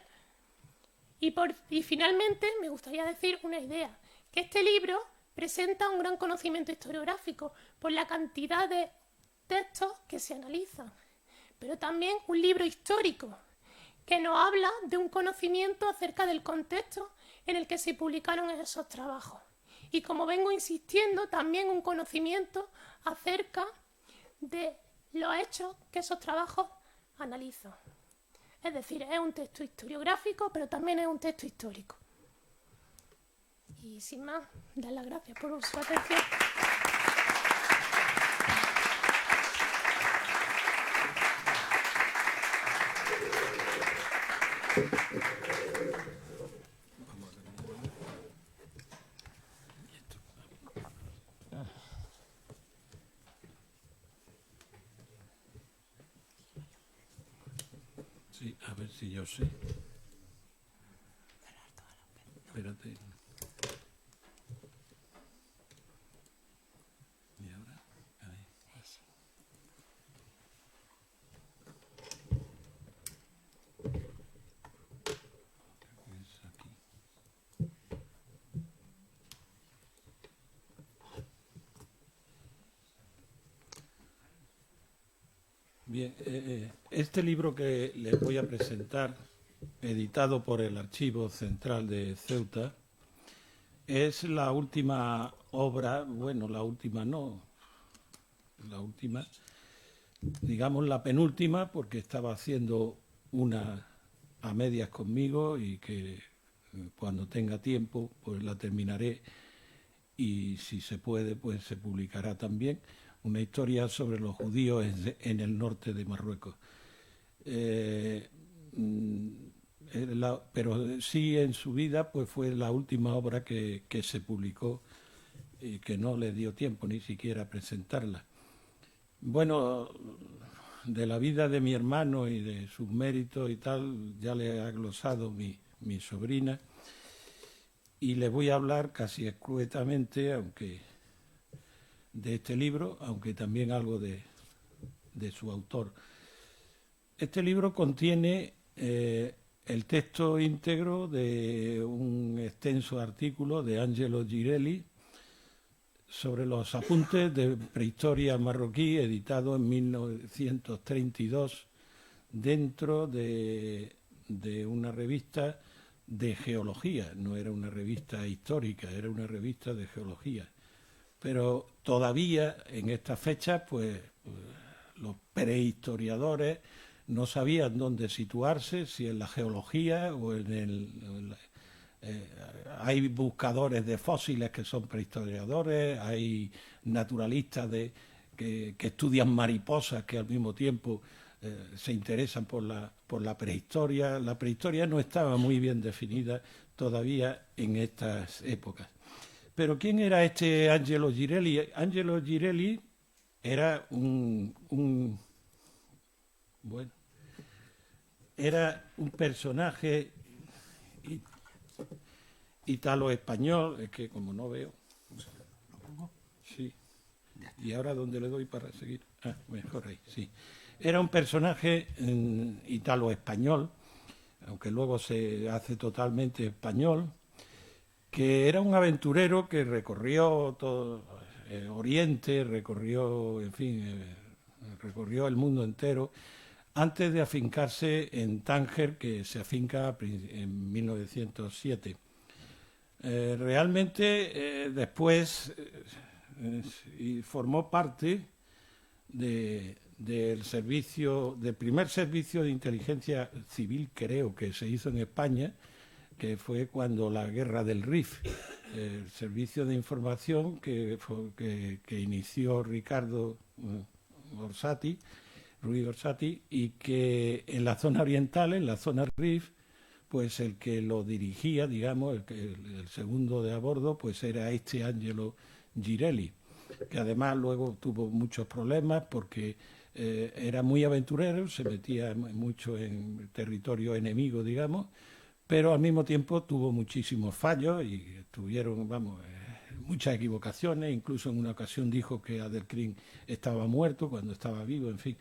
Y finalmente me gustaría decir una idea, que este libro presenta un gran conocimiento historiográfico por la cantidad de textos que se analizan, pero también un libro histórico que nos habla de un conocimiento acerca del contexto en el que se publicaron esos trabajos. Y como vengo insistiendo, también un conocimiento acerca de los hechos que esos trabajos analizan. Es decir, es un texto historiográfico, pero también es un texto histórico. Y sin más, dar las gracias por su atención. Sí, a ver si yo sé. Espérate. ¿Y ahora? Ahí. Es aquí. Bien, este libro que les voy a presentar, editado por el Archivo Central de Ceuta, es la última obra, bueno, la última no, la última, digamos la penúltima, porque estaba haciendo una a medias conmigo y que cuando tenga tiempo pues la terminaré y si se puede pues se publicará también. Una historia sobre los judíos en el norte de Marruecos. Pero sí en su vida pues fue la última obra que se publicó y que no le dio tiempo ni siquiera a presentarla. Bueno, de la vida de mi hermano y de sus méritos y tal, ya le ha glosado mi sobrina y le voy a hablar casi escuetamente, aunque de este libro, aunque también algo de su autor. Este libro contiene el texto íntegro de un extenso artículo de Angelo Girelli sobre los apuntes de prehistoria marroquí, editado en 1932 dentro de una revista de geología. No era una revista histórica, era una revista de geología. Pero todavía en estas fechas, pues los prehistoriadores no sabían dónde situarse, si en la geología o en hay buscadores de fósiles que son prehistoriadores, hay naturalistas que estudian mariposas que al mismo tiempo se interesan por la prehistoria. La prehistoria no estaba muy bien definida todavía en estas épocas. Pero ¿quién era este Angelo Girelli? Angelo Girelli era era un personaje italo-español, es que como no veo, sí, y ahora dónde le doy para seguir, mejor ahí, sí. Era un personaje italo-español, aunque luego se hace totalmente español, que era un aventurero que recorrió todo Oriente, recorrió, en fin, recorrió el mundo entero, antes de afincarse en Tánger, que se afinca en 1907. Realmente después formó parte del primer servicio de inteligencia civil, creo que se hizo en España, que fue cuando la guerra del Rif, el servicio de información que inició Ricardo Ruiz Orsatti, y que en la zona oriental, en la zona Rif, pues el que lo dirigía, digamos, el segundo de a bordo, pues era este Angelo Girelli, que además luego tuvo muchos problemas porque era muy aventurero, se metía mucho en territorio enemigo, digamos, pero al mismo tiempo tuvo muchísimos fallos y tuvieron, muchas equivocaciones. Incluso en una ocasión dijo que Adelcrin estaba muerto cuando estaba vivo, en fin.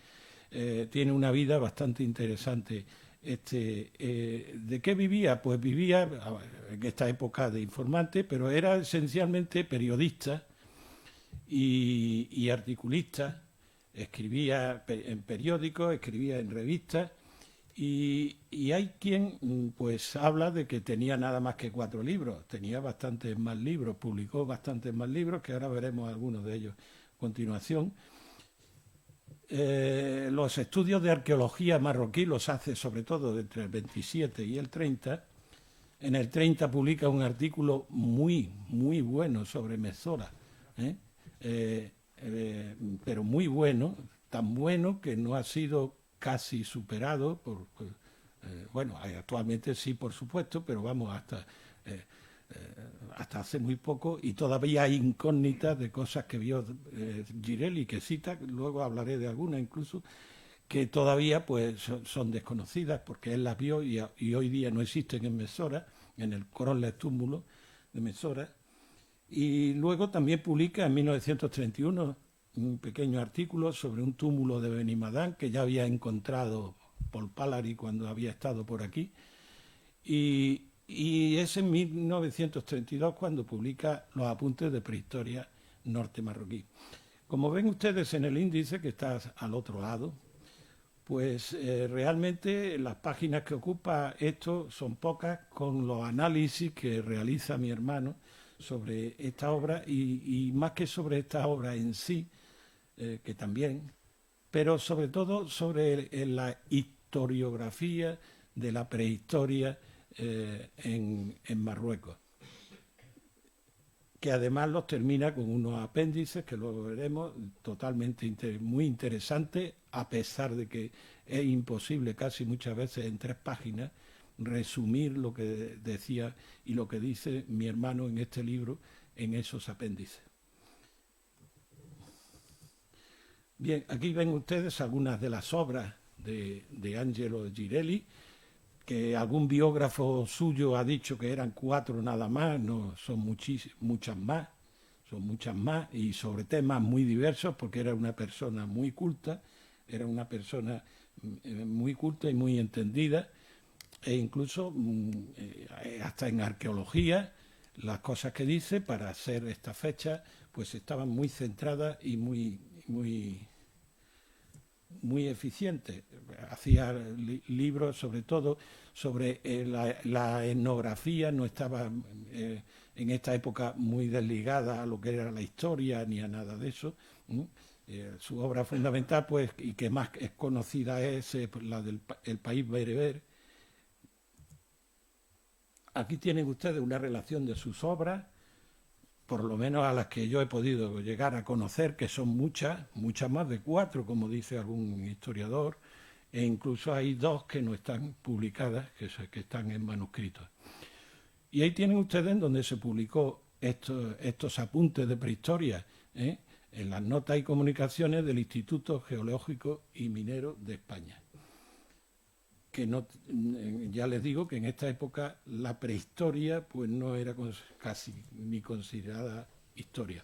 Tiene una vida bastante interesante. ¿De qué vivía? Pues vivía en esta época de informante, pero era esencialmente periodista y articulista. Escribía en periódicos, escribía en revistas, y hay quien pues habla de que tenía nada más que 4 libros. Tenía bastantes más libros, publicó bastantes más libros, que ahora veremos algunos de ellos a continuación. Los estudios de arqueología marroquí los hace sobre todo entre el 27 y el 30. En el 30 publica un artículo muy, muy bueno sobre Mesora, pero muy bueno, tan bueno que no ha sido casi superado actualmente sí, por supuesto, pero hasta hace muy poco, y todavía hay incógnitas de cosas que vio Girelli, que cita, luego hablaré de algunas incluso, que todavía pues son desconocidas porque él las vio y hoy día no existen en Mesora, en el Corolla Túmulo de Mesora. Y luego también publica en 1931 un pequeño artículo sobre un túmulo de Benimadán que ya había encontrado Paul Palary cuando había estado por aquí, y es en 1932 cuando publica los apuntes de prehistoria norte marroquí. Como ven ustedes en el índice, que está al otro lado, pues realmente las páginas que ocupa esto son pocas, con los análisis que realiza mi hermano sobre esta obra, y más que sobre esta obra en sí, que también, pero sobre todo sobre la historiografía de la prehistoria en Marruecos, que además los termina con unos apéndices que luego veremos, totalmente muy interesantes, a pesar de que es imposible casi muchas veces en 3 páginas resumir lo que decía y lo que dice mi hermano en este libro en esos apéndices. Bien, aquí ven ustedes algunas de las obras de Angelo Girelli, que algún biógrafo suyo ha dicho que eran 4 nada más, no, son muchas más, y sobre temas muy diversos, porque era una persona muy culta, y muy entendida, e incluso hasta en arqueología, las cosas que dice para hacer esta fecha, pues estaban muy centradas y muy eficientes. Hacía libros sobre todo sobre la etnografía, no estaba en esta época muy desligada a lo que era la historia ni a nada de eso. Su obra fundamental, pues, y que más es conocida, es la del El País Bereber. aquí tienen ustedes una relación de sus obras, por lo menos a las que yo he podido llegar a conocer, que son muchas, muchas más de 4, como dice algún historiador, e incluso hay 2 que no están publicadas, que están en manuscritos. Y ahí tienen ustedes en donde se publicó estos apuntes de prehistoria, en las notas y comunicaciones del Instituto Geológico y Minero de España. Que no, ya les digo que en esta época la prehistoria pues no era casi ni considerada historia.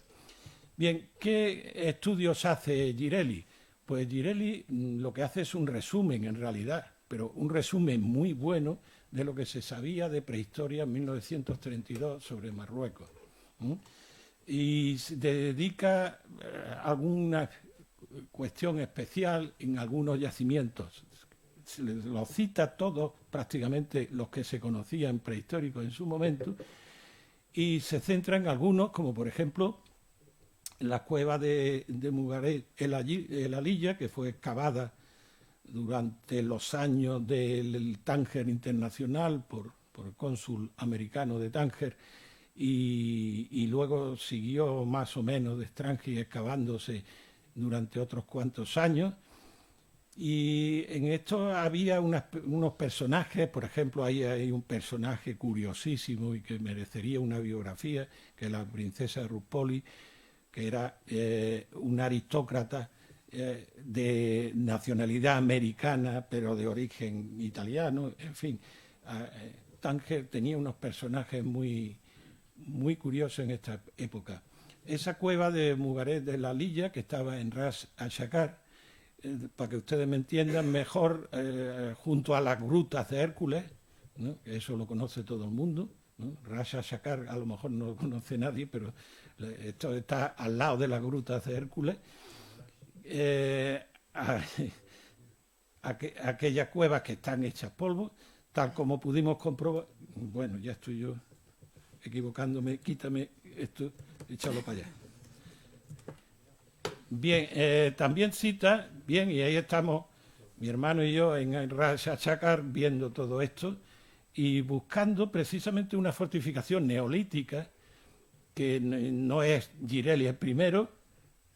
Bien, ¿qué estudios hace Girelli? Pues Girelli lo que hace es un resumen en realidad, pero un resumen muy bueno de lo que se sabía de prehistoria en 1932 sobre Marruecos. Y se dedica a alguna cuestión especial en algunos yacimientos. Los cita todos, prácticamente los que se conocían prehistóricos en su momento, y se centra en algunos, como por ejemplo la cueva de Mugaret el Aliyah, que fue excavada durante los años del Tánger Internacional por el cónsul americano de Tánger, y luego siguió más o menos de Strange excavándose durante otros cuantos años. Y en esto había unos personajes, por ejemplo, ahí hay un personaje curiosísimo y que merecería una biografía, que es la princesa Ruppoli, que era una aristócrata de nacionalidad americana, pero de origen italiano. En fin, Tánger tenía unos personajes muy, muy curiosos en esta época. Esa cueva de Mugaret de la Aliyah, que estaba en Ras al-Shakar, para que ustedes me entiendan mejor, junto a las grutas de Hércules, ¿no? Eso lo conoce todo el mundo, ¿no? Ras al-Shakar a lo mejor no lo conoce nadie, pero esto está al lado de las grutas de Hércules. Aquellas cuevas que están hechas polvo, tal como pudimos comprobar. Bueno, ya estoy yo equivocándome, quítame esto, échalo para allá. Bien, también cita, bien, y ahí estamos, mi hermano y yo, en Ras al-Shakar, viendo todo esto y buscando precisamente una fortificación neolítica, que no es Girelli el primero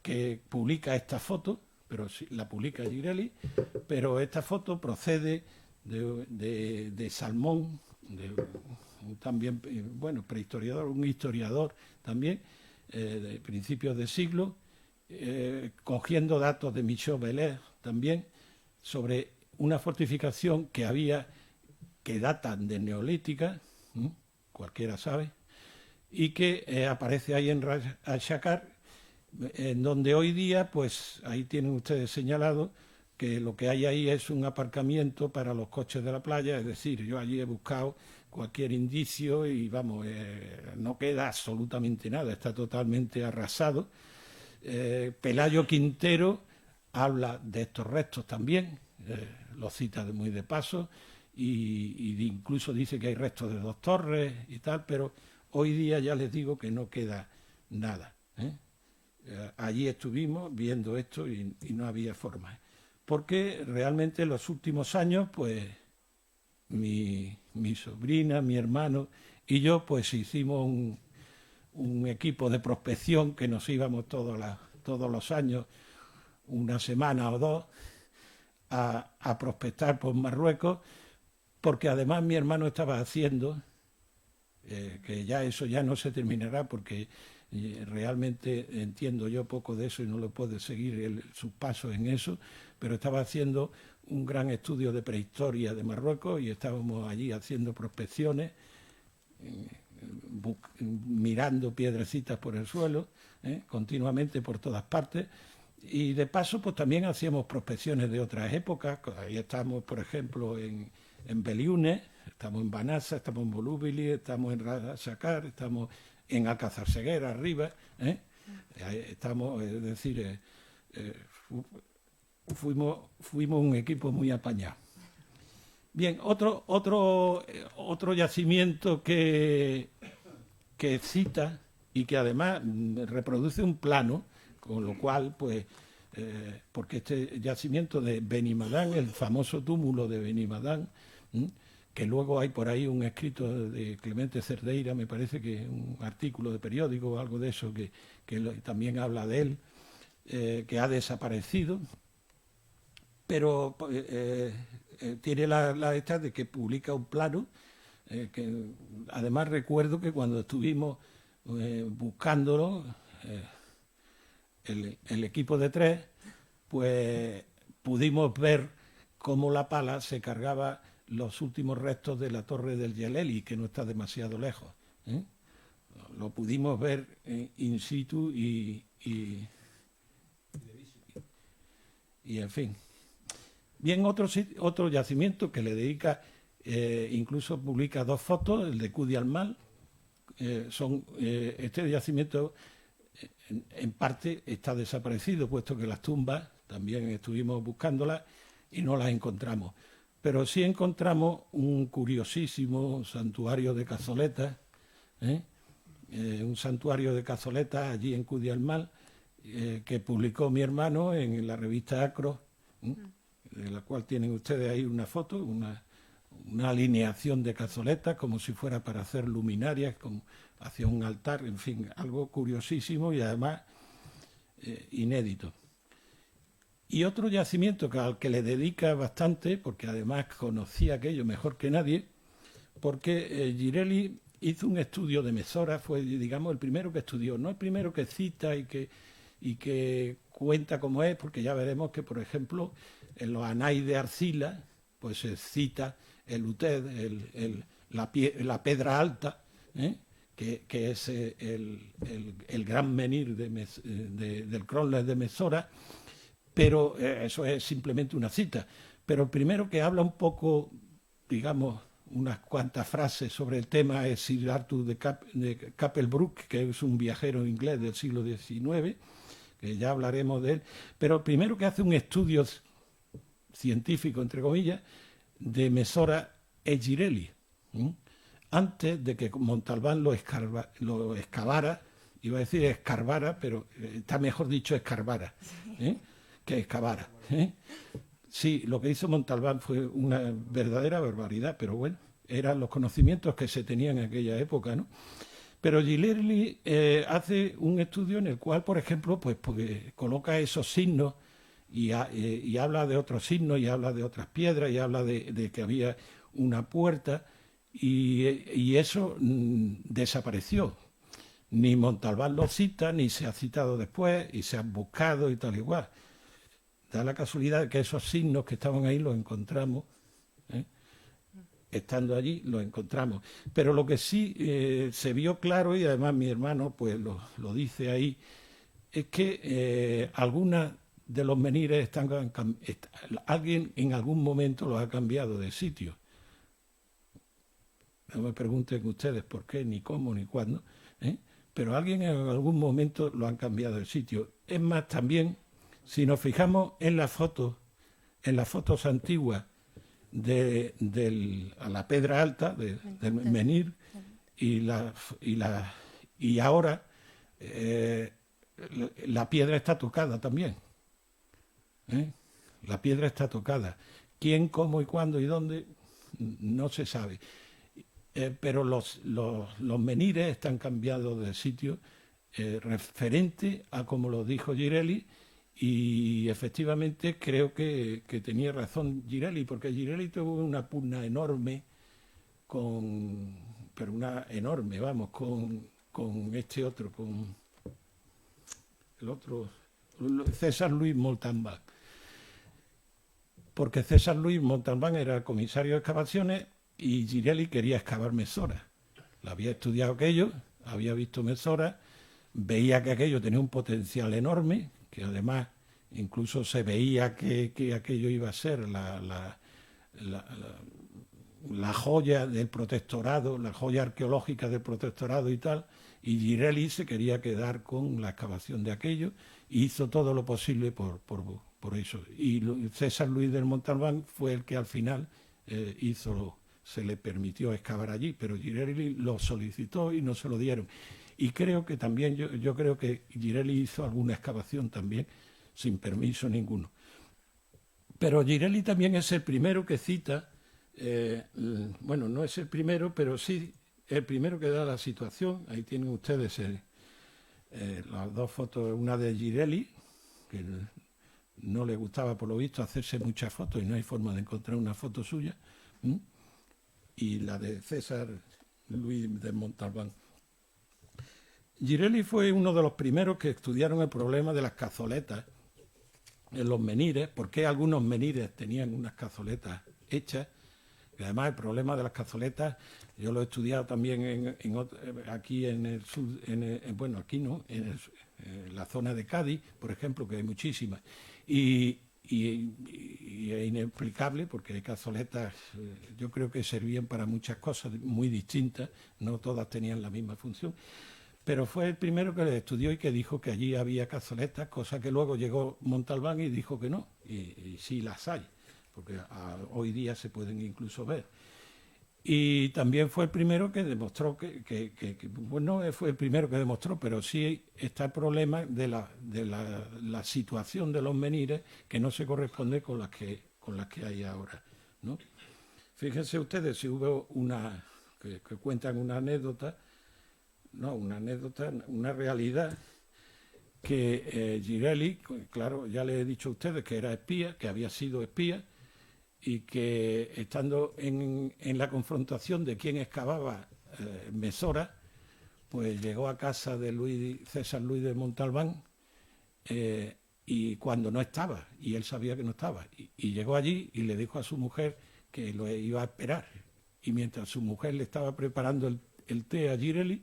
que publica esta foto, pero sí, la publica Girelli, pero esta foto procede de Salmón, también, bueno, prehistoriador, un historiador también, de principios de siglo, cogiendo datos de Michaud Belair también sobre una fortificación que había, que datan de neolítica, cualquiera sabe, y que aparece ahí en Ras al-Shakar, en donde hoy día, pues ahí tienen ustedes señalado que lo que hay ahí es un aparcamiento para los coches de la playa, es decir, yo allí he buscado cualquier indicio y vamos, no queda absolutamente nada, está totalmente arrasado. Pelayo Quintero habla de estos restos también, los cita muy de paso, y incluso dice que hay restos de 2 torres y tal, pero hoy día ya les digo que no queda nada. Allí estuvimos viendo esto y no había forma. Porque realmente en los últimos años, pues mi sobrina, mi hermano y yo, pues hicimos un equipo de prospección que nos íbamos todos los años, una semana o 2, a prospectar por Marruecos, porque además mi hermano estaba haciendo, que ya eso ya no se terminará porque realmente entiendo yo poco de eso y no lo puedo seguir sus pasos en eso, pero estaba haciendo un gran estudio de prehistoria de Marruecos y estábamos allí haciendo prospecciones, mirando piedrecitas por el suelo, continuamente por todas partes, y de paso pues también hacíamos prospecciones de otras épocas. Ahí estamos, por ejemplo, en Beliune, estamos en Banasa, estamos en Volúbili, estamos en Ras al-Shakar, estamos en Alcázar Seguera arriba, estamos, es decir, fuimos un equipo muy apañado. Bien, otro yacimiento que cita y que además reproduce un plano, con lo cual, pues, porque este yacimiento de Benimadán, el famoso túmulo de Benimadán, que luego hay por ahí un escrito de Clemente Cerdeira, me parece que un artículo de periódico o algo de eso, que también habla de él, que ha desaparecido, pero tiene la esta de que publica un plano, que además recuerdo que cuando estuvimos buscándolo, el equipo de 3, pues pudimos ver cómo la pala se cargaba los últimos restos de la torre del Yeleli, que no está demasiado lejos. Lo pudimos ver in situ y en fin. Bien, otro yacimiento que le dedica, incluso publica 2 fotos, el de Cudi al Mal. Este yacimiento en parte está desaparecido, puesto que las tumbas también estuvimos buscándolas y no las encontramos. Pero sí encontramos un curiosísimo santuario de cazoletas, un santuario de cazoletas allí en Cudi al Mal, que publicó mi hermano en la revista Acros, de la cual tienen ustedes ahí una foto, una alineación de cazoletas como si fuera para hacer luminarias hacia un altar, en fin, algo curiosísimo y además inédito. Y otro yacimiento al que le dedica bastante, porque además conocía aquello mejor que nadie, porque Girelli hizo un estudio de Mesora, fue, digamos, el primero que estudió, no el primero que cita y que cuenta cómo es, porque ya veremos que, por ejemplo, en los Anais de Arcila, pues se cita el Uted, la Pedra Alta, que es el gran menhir del Cromlech de Mesora, pero eso es simplemente una cita. Pero el primero que habla un poco, digamos, unas cuantas frases sobre el tema es Sir Arthur de Capelbrook, que es un viajero inglés del siglo XIX, que ya hablaremos de él, pero el primero que hace un estudio científico, entre comillas, de Mesora es Girelli. Antes de que Montalbán lo excavara, iba a decir escarbara, pero está mejor dicho escarbara, que excavara. Sí, lo que hizo Montalbán fue una verdadera barbaridad, pero bueno, eran los conocimientos que se tenían en aquella época, ¿no? Pero Girelli hace un estudio en el cual, por ejemplo, pues coloca esos signos y habla de otros signos y habla de otras piedras y habla de que había una puerta y eso desapareció. Ni Montalbán lo cita, ni se ha citado después y se han buscado y tal igual. Da la casualidad de que esos signos que estaban ahí los encontramos, estando allí los encontramos. Pero lo que sí se vio claro, y además mi hermano pues lo dice ahí, es que algunas de los menhires alguien en algún momento los ha cambiado de sitio. No me pregunten ustedes por qué, ni cómo, ni cuándo, pero alguien en algún momento lo han cambiado de sitio. Es más, también, si nos fijamos en las fotos antiguas a la Pedra Alta del menhir y ahora la piedra está tocada también. La piedra está tocada. ¿Quién, cómo y cuándo y dónde? No se sabe. Pero los menhires están cambiados de sitio referente a como lo dijo Girelli, y efectivamente creo que tenía razón Girelli, porque Girelli tuvo una pugna enorme con este otro, con el otro, César Luis Montalbán, porque César Luis Montalbán era el comisario de excavaciones y Girelli quería excavar Mesora. La había estudiado aquello, había visto Mesora, veía que aquello tenía un potencial enorme, que además incluso se veía que aquello iba a ser la joya del protectorado, la joya arqueológica del protectorado y tal, y Girelli se quería quedar con la excavación de aquello y hizo todo lo posible por eso. Y César Luis del Montalbán fue el que al final se le permitió excavar allí, pero Girelli lo solicitó y no se lo dieron. Y creo que también, yo creo que Girelli hizo alguna excavación también, sin permiso ninguno. Pero Girelli también es el primero que cita bueno, no es el primero, pero sí el primero que da la situación. Ahí tienen ustedes las dos fotos, una de Girelli, que no le gustaba por lo visto hacerse muchas fotos y no hay forma de encontrar una foto suya, y la de César Luis de Montalbán. Girelli fue uno de los primeros que estudiaron el problema de las cazoletas en los menires, porque algunos menires tenían unas cazoletas hechas. Y además el problema de las cazoletas, yo lo he estudiado también aquí en el sur, bueno, aquí no, en la zona de Cádiz, por ejemplo, que hay muchísimas. Y es inexplicable porque hay cazoletas, yo creo que servían para muchas cosas muy distintas, no todas tenían la misma función. Pero fue el primero que le estudió y que dijo que allí había cazoletas, cosa que luego llegó Montalbán y dijo que no, y sí las hay, porque hoy día se pueden incluso ver. Y también fue el primero que demostró bueno, no fue el primero que demostró, pero sí está el problema de la situación de los menires que no se corresponde con las que hay ahora, ¿no? Fíjense ustedes, si hubo que cuentan una anécdota, una realidad, que Girelli, claro, ya les he dicho a ustedes que era espía, que había sido espía, y que estando en la confrontación de quién excavaba Mesora, pues llegó a casa de César Luis de Montalbán, y cuando no estaba, y él sabía que no estaba, y llegó allí y le dijo a su mujer que lo iba a esperar, y mientras su mujer le estaba preparando el té a Girelli,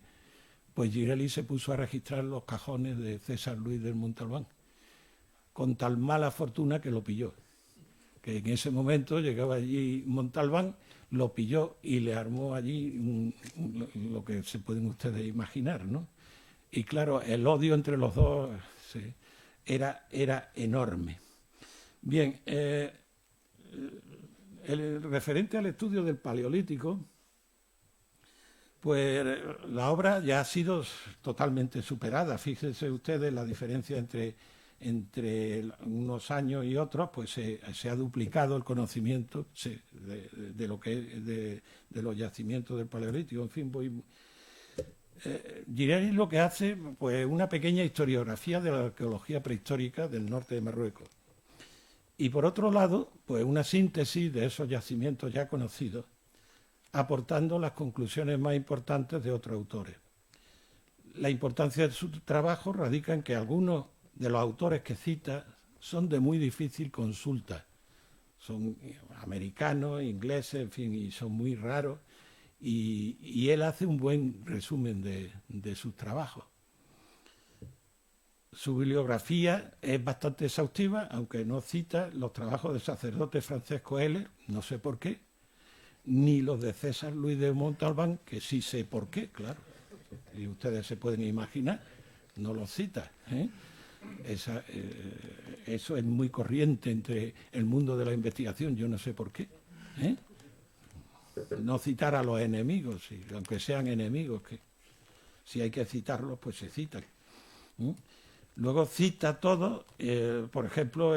pues Girelli se puso a registrar los cajones de César Luis del Montalbán, con tal mala fortuna que lo pilló. Que en ese momento llegaba allí Montalbán, lo pilló y le armó allí lo que se pueden ustedes imaginar, ¿no? Y claro, el odio entre los dos era enorme. Bien, el referente al estudio del Paleolítico, pues la obra ya ha sido totalmente superada. Fíjense ustedes la diferencia entre unos años y otros, pues se ha duplicado el conocimiento de lo que es de los yacimientos del Paleolítico. En fin, Girelli lo que hace, pues una pequeña historiografía de la arqueología prehistórica del norte de Marruecos. Y por otro lado, pues una síntesis de esos yacimientos ya conocidos, aportando las conclusiones más importantes de otros autores. La importancia de su trabajo radica en que algunos de los autores que cita son de muy difícil consulta. Son americanos, ingleses, en fin, y son muy raros. Y él hace un buen resumen de sus trabajos. Su bibliografía es bastante exhaustiva, aunque no cita los trabajos del sacerdote Francesco Heller, no sé por qué, ni los de César Luis de Montalbán, que sí sé por qué, claro. Y ustedes se pueden imaginar, no los cita, ¿eh? Eso es muy corriente entre el mundo de la investigación, yo no sé por qué, ¿eh? No citar a los enemigos, aunque sean enemigos, que si hay que citarlos, pues se citan. Luego cita todo, por ejemplo,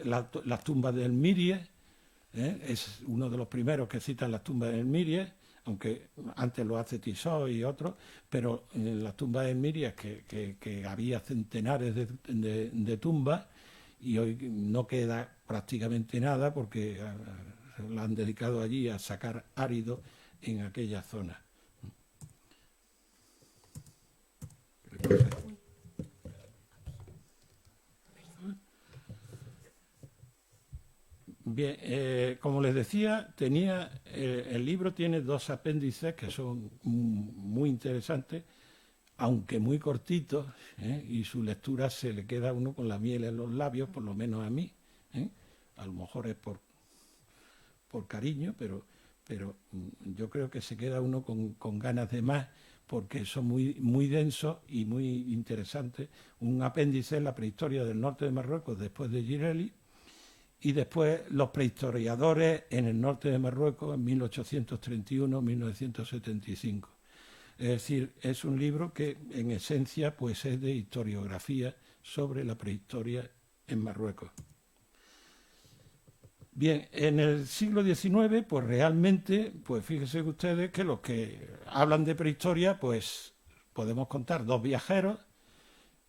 las tumbas del Mirie, es uno de los primeros que citan las tumbas del Mirie, aunque antes lo hace Tissot y otros, pero en las tumbas del Mirie que había centenares de tumbas y hoy no queda prácticamente nada porque la han dedicado allí a sacar árido en aquella zona. Bien, como les decía, el libro tiene dos apéndices que son muy interesantes, aunque muy cortitos, y su lectura se le queda a uno con la miel en los labios, por lo menos a mí. A lo mejor es por cariño, pero yo creo que se queda uno con ganas de más, porque son muy densos y muy interesantes. Un apéndice es la prehistoria del norte de Marruecos después de Girelli, y después los prehistoriadores en el norte de Marruecos en 1831-1975. Es decir, es un libro que en esencia pues es de historiografía sobre la prehistoria en Marruecos. Bien, en el siglo XIX, pues realmente, pues fíjense ustedes que los que hablan de prehistoria, pues podemos contar 2 viajeros,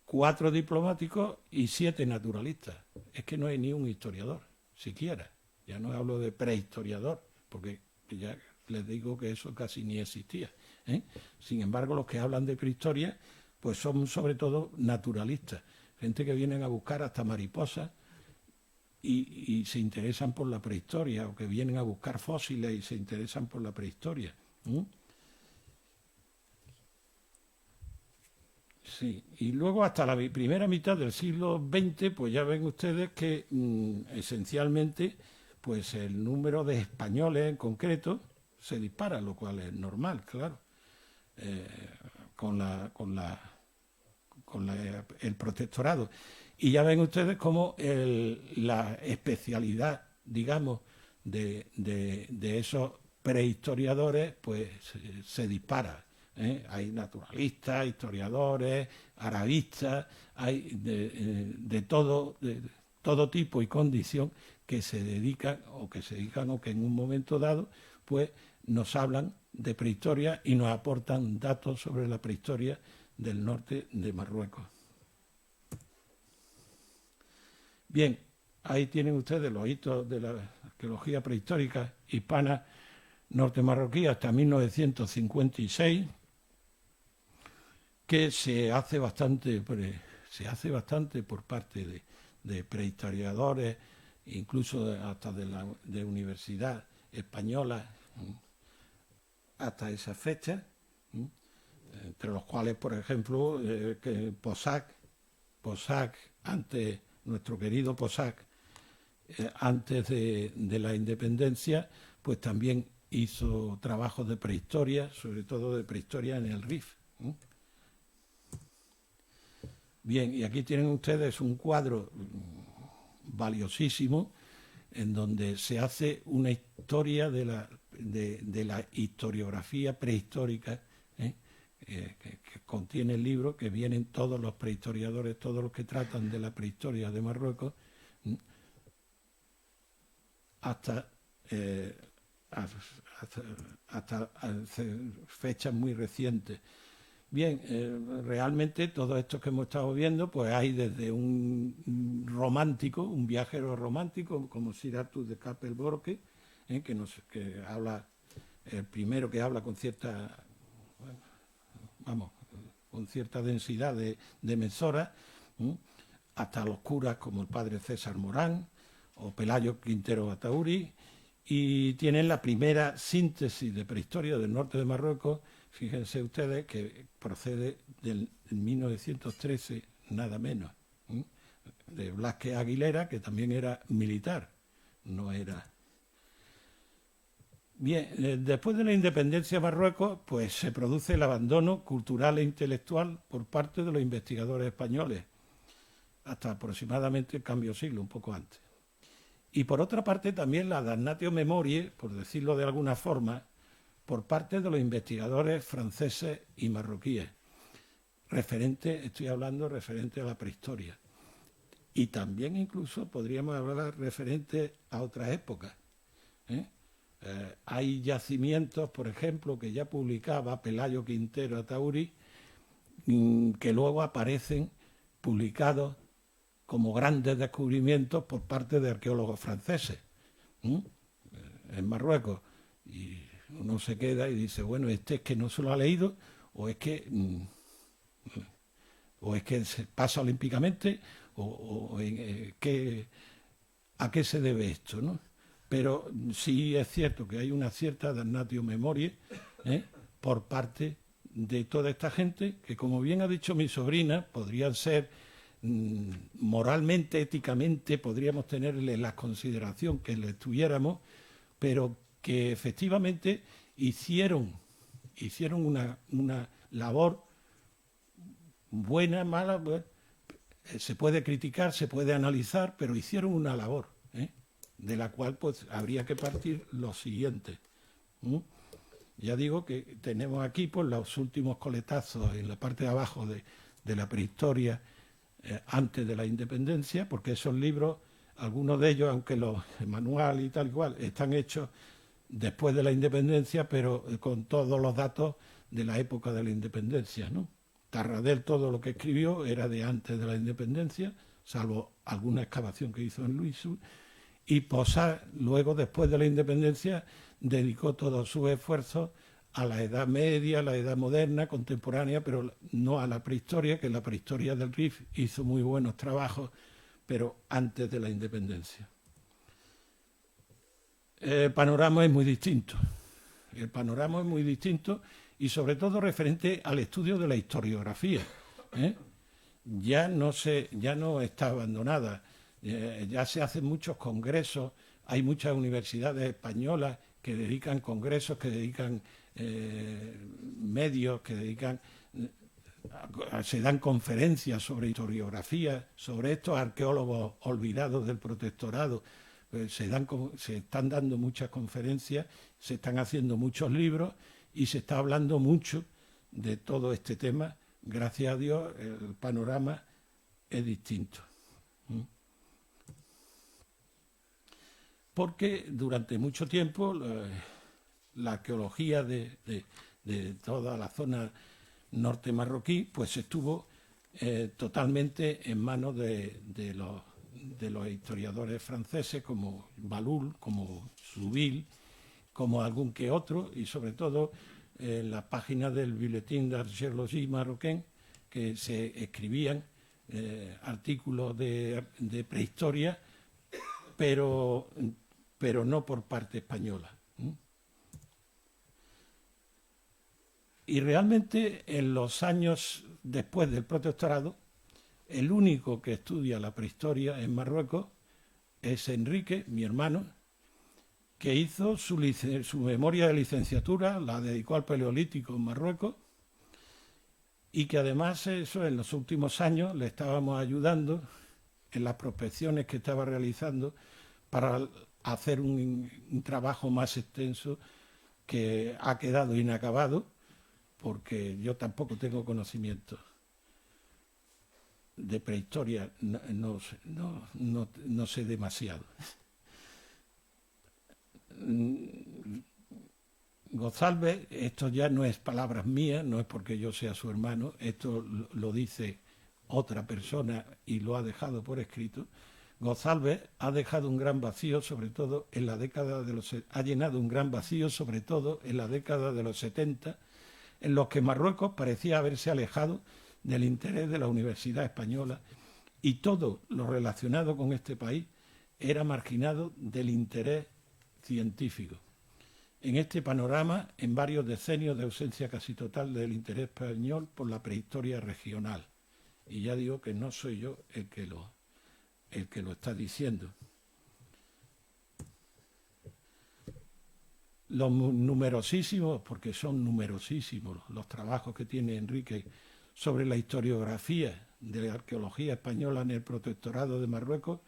4 diplomáticos y 7 naturalistas. Es que no hay ni un historiador, siquiera. Ya no hablo de prehistoriador, porque ya les digo que eso casi ni existía, ¿eh? Sin embargo, los que hablan de prehistoria, pues son sobre todo naturalistas, gente que vienen a buscar hasta mariposas y se interesan por la prehistoria, o que vienen a buscar fósiles y se interesan por la prehistoria. Sí, y luego hasta la primera mitad del siglo XX, pues ya ven ustedes que esencialmente pues el número de españoles en concreto se dispara, lo cual es normal, claro, con el protectorado. Y ya ven ustedes cómo la especialidad, digamos, de esos prehistoriadores, pues se dispara. Hay naturalistas, historiadores, arabistas, hay de todo tipo y condición que se dedican o que en un momento dado pues nos hablan de prehistoria y nos aportan datos sobre la prehistoria del norte de Marruecos. Bien, ahí tienen ustedes los hitos de la arqueología prehistórica hispana norte marroquí hasta 1956, que se hace bastante por parte de prehistoriadores, incluso hasta de universidad española, hasta esa fecha, entre los cuales, por ejemplo, que Posac, nuestro querido Posac, antes de la independencia, pues también hizo trabajos de prehistoria, sobre todo de prehistoria en el Rif. Bien, y aquí tienen ustedes un cuadro valiosísimo en donde se hace una historia de la historiografía prehistórica, que contiene el libro, que vienen todos los prehistoriadores, todos los que tratan de la prehistoria de Marruecos, hasta fechas muy recientes. Bien, realmente todo esto que hemos estado viendo, pues hay desde un romántico, un viajero romántico, como Sir Arthur de Capel-Borque, que habla, el primero que habla con cierta, con cierta densidad de mesora, hasta los curas como el padre César Morán o Pelayo Quintero Atauri, y tienen la primera síntesis de prehistoria del norte de Marruecos. Fíjense ustedes que procede del 1913, nada menos, de Blasquez Aguilera, que también era militar, no era. Bien, después de la independencia de Marruecos, pues se produce el abandono cultural e intelectual por parte de los investigadores españoles, hasta aproximadamente el cambio de siglo, un poco antes. Y por otra parte también la damnatio memoriae, por decirlo de alguna forma, por parte de los investigadores franceses y marroquíes, estoy hablando referente a la prehistoria. Y también incluso podríamos hablar referente a otras épocas. Hay yacimientos, por ejemplo, que ya publicaba Pelayo Quintero Atauri, que luego aparecen publicados como grandes descubrimientos por parte de arqueólogos franceses en Marruecos. Y uno se queda y dice, bueno, es que no se lo ha leído, o es que se pasa olímpicamente, ¿a qué se debe esto, no? Pero sí es cierto que hay una cierta damnatio memoriae por parte de toda esta gente, que como bien ha dicho mi sobrina, podrían ser moralmente, éticamente, podríamos tenerle la consideración que le tuviéramos, pero que efectivamente hicieron una labor buena, mala, se puede criticar, se puede analizar, pero hicieron una labor, de la cual pues habría que partir lo siguiente. Ya digo que tenemos aquí pues los últimos coletazos en la parte de abajo de la prehistoria antes de la independencia, porque esos libros algunos de ellos, aunque los manuales y tal cual, están hechos después de la independencia, pero con todos los datos de la época de la independencia, ¿no? Tarradell, todo lo que escribió era de antes de la independencia, salvo alguna excavación que hizo en Luisu, y Posada, luego, después de la independencia, dedicó todos sus esfuerzos a la Edad Media, a la Edad Moderna, contemporánea, pero no a la prehistoria, que la prehistoria del Rif hizo muy buenos trabajos, pero antes de la independencia. El panorama es muy distinto. El panorama es muy distinto y sobre todo referente al estudio de la historiografía. Ya no está abandonada. Ya se hacen muchos congresos, hay muchas universidades españolas que dedican congresos, que dedican medios, que dedican... se dan conferencias sobre historiografía, sobre estos arqueólogos olvidados del protectorado. Se están dando muchas conferencias, se están haciendo muchos libros y se está hablando mucho de todo este tema. Gracias a Dios el panorama es distinto. Porque durante mucho tiempo la arqueología de toda la zona norte marroquí pues estuvo totalmente en manos de los historiadores franceses como Balul, como Souville, como algún que otro, y sobre todo en las páginas del Bulletin d'Archéologie Marocain, que se escribían artículos de prehistoria, pero no por parte española. Y realmente en los años después del protectorado, el único que estudia la prehistoria en Marruecos es Enrique, mi hermano, que hizo su memoria de licenciatura, la dedicó al Paleolítico en Marruecos, y que además eso en los últimos años le estábamos ayudando en las prospecciones que estaba realizando para hacer un trabajo más extenso que ha quedado inacabado, porque yo tampoco tengo conocimiento de prehistoria, no sé demasiado. González, esto ya no es palabras mías, no es porque yo sea su hermano, esto lo dice otra persona y lo ha dejado por escrito. González ha dejado un gran vacío, sobre todo en la década de los... ha llenado un gran vacío, sobre todo en la década de los 70, en los que Marruecos parecía haberse alejado del interés de la Universidad Española y todo lo relacionado con este país era marginado del interés científico. En este panorama, en varios decenios de ausencia casi total del interés español por la prehistoria regional. Y ya digo que no soy yo el que lo está diciendo. Los numerosísimos, porque son numerosísimos los trabajos que tiene Enrique sobre la historiografía de la arqueología española en el protectorado de Marruecos,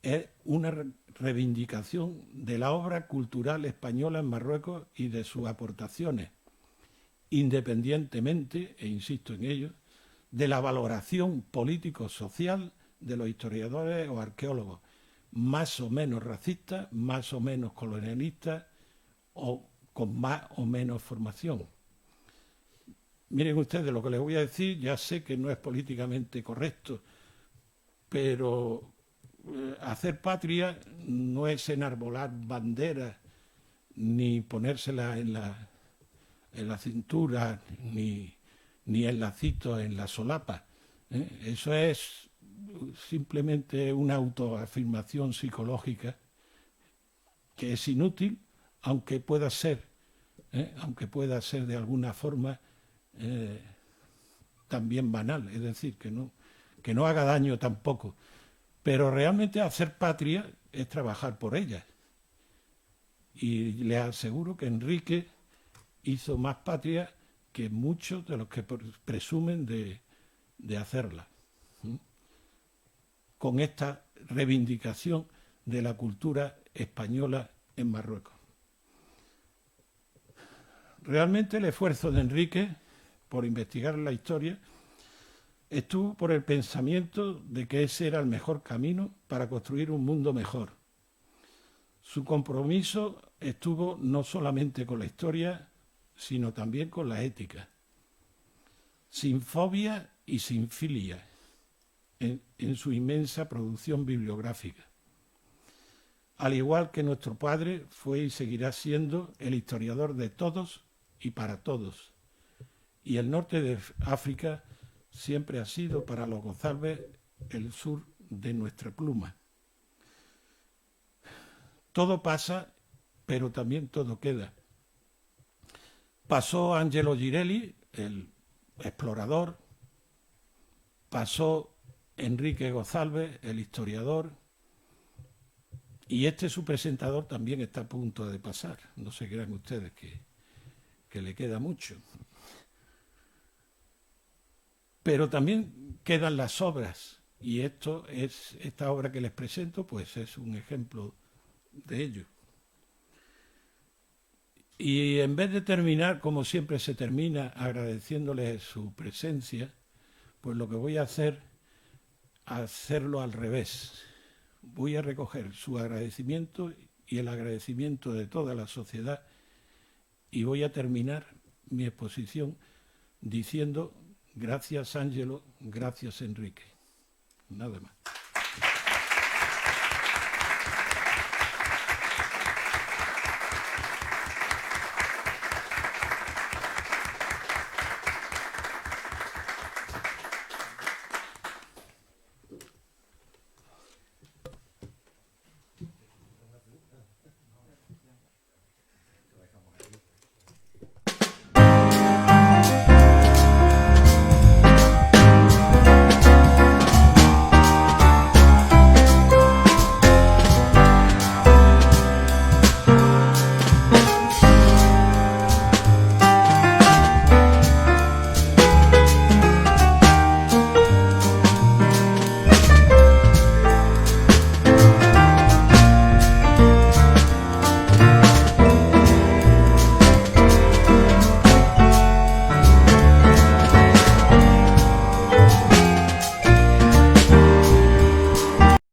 es una reivindicación de la obra cultural española en Marruecos y de sus aportaciones, independientemente, e insisto en ello, de la valoración político-social de los historiadores o arqueólogos, más o menos racistas, más o menos colonialistas o con más o menos formación. Miren ustedes, lo que les voy a decir, ya sé que no es políticamente correcto, pero hacer patria no es enarbolar banderas, ni ponérselas en la cintura, ni el lacito en la solapa. Eso es simplemente una autoafirmación psicológica que es inútil, aunque pueda ser de alguna forma también banal, es decir, que no haga daño tampoco. Pero realmente hacer patria es trabajar por ella. Y les aseguro que Enrique hizo más patria que muchos de los que presumen de hacerla. Con esta reivindicación de la cultura española en Marruecos. Realmente el esfuerzo de Enrique por investigar la historia estuvo por el pensamiento de que ese era el mejor camino para construir un mundo mejor. Su compromiso estuvo no solamente con la historia, sino también con la ética, sin fobia y sin filia, en su inmensa producción bibliográfica. Al igual que nuestro padre, fue y seguirá siendo el historiador de todos y para todos. Y el norte de África siempre ha sido para los González el sur de nuestra pluma. Todo pasa, pero también todo queda. Pasó Angelo Girelli, el explorador, pasó Enrique González, el historiador, y su presentador también está a punto de pasar. No se crean ustedes que le queda mucho. Pero también quedan las obras, y esta obra que les presento, pues es un ejemplo de ello. Y en vez de terminar, como siempre se termina, agradeciéndoles su presencia, pues lo que voy a hacerlo al revés. Voy a recoger su agradecimiento y el agradecimiento de toda la sociedad, y voy a terminar mi exposición diciendo: gracias, Ángelo, gracias, Enrique. Nada más.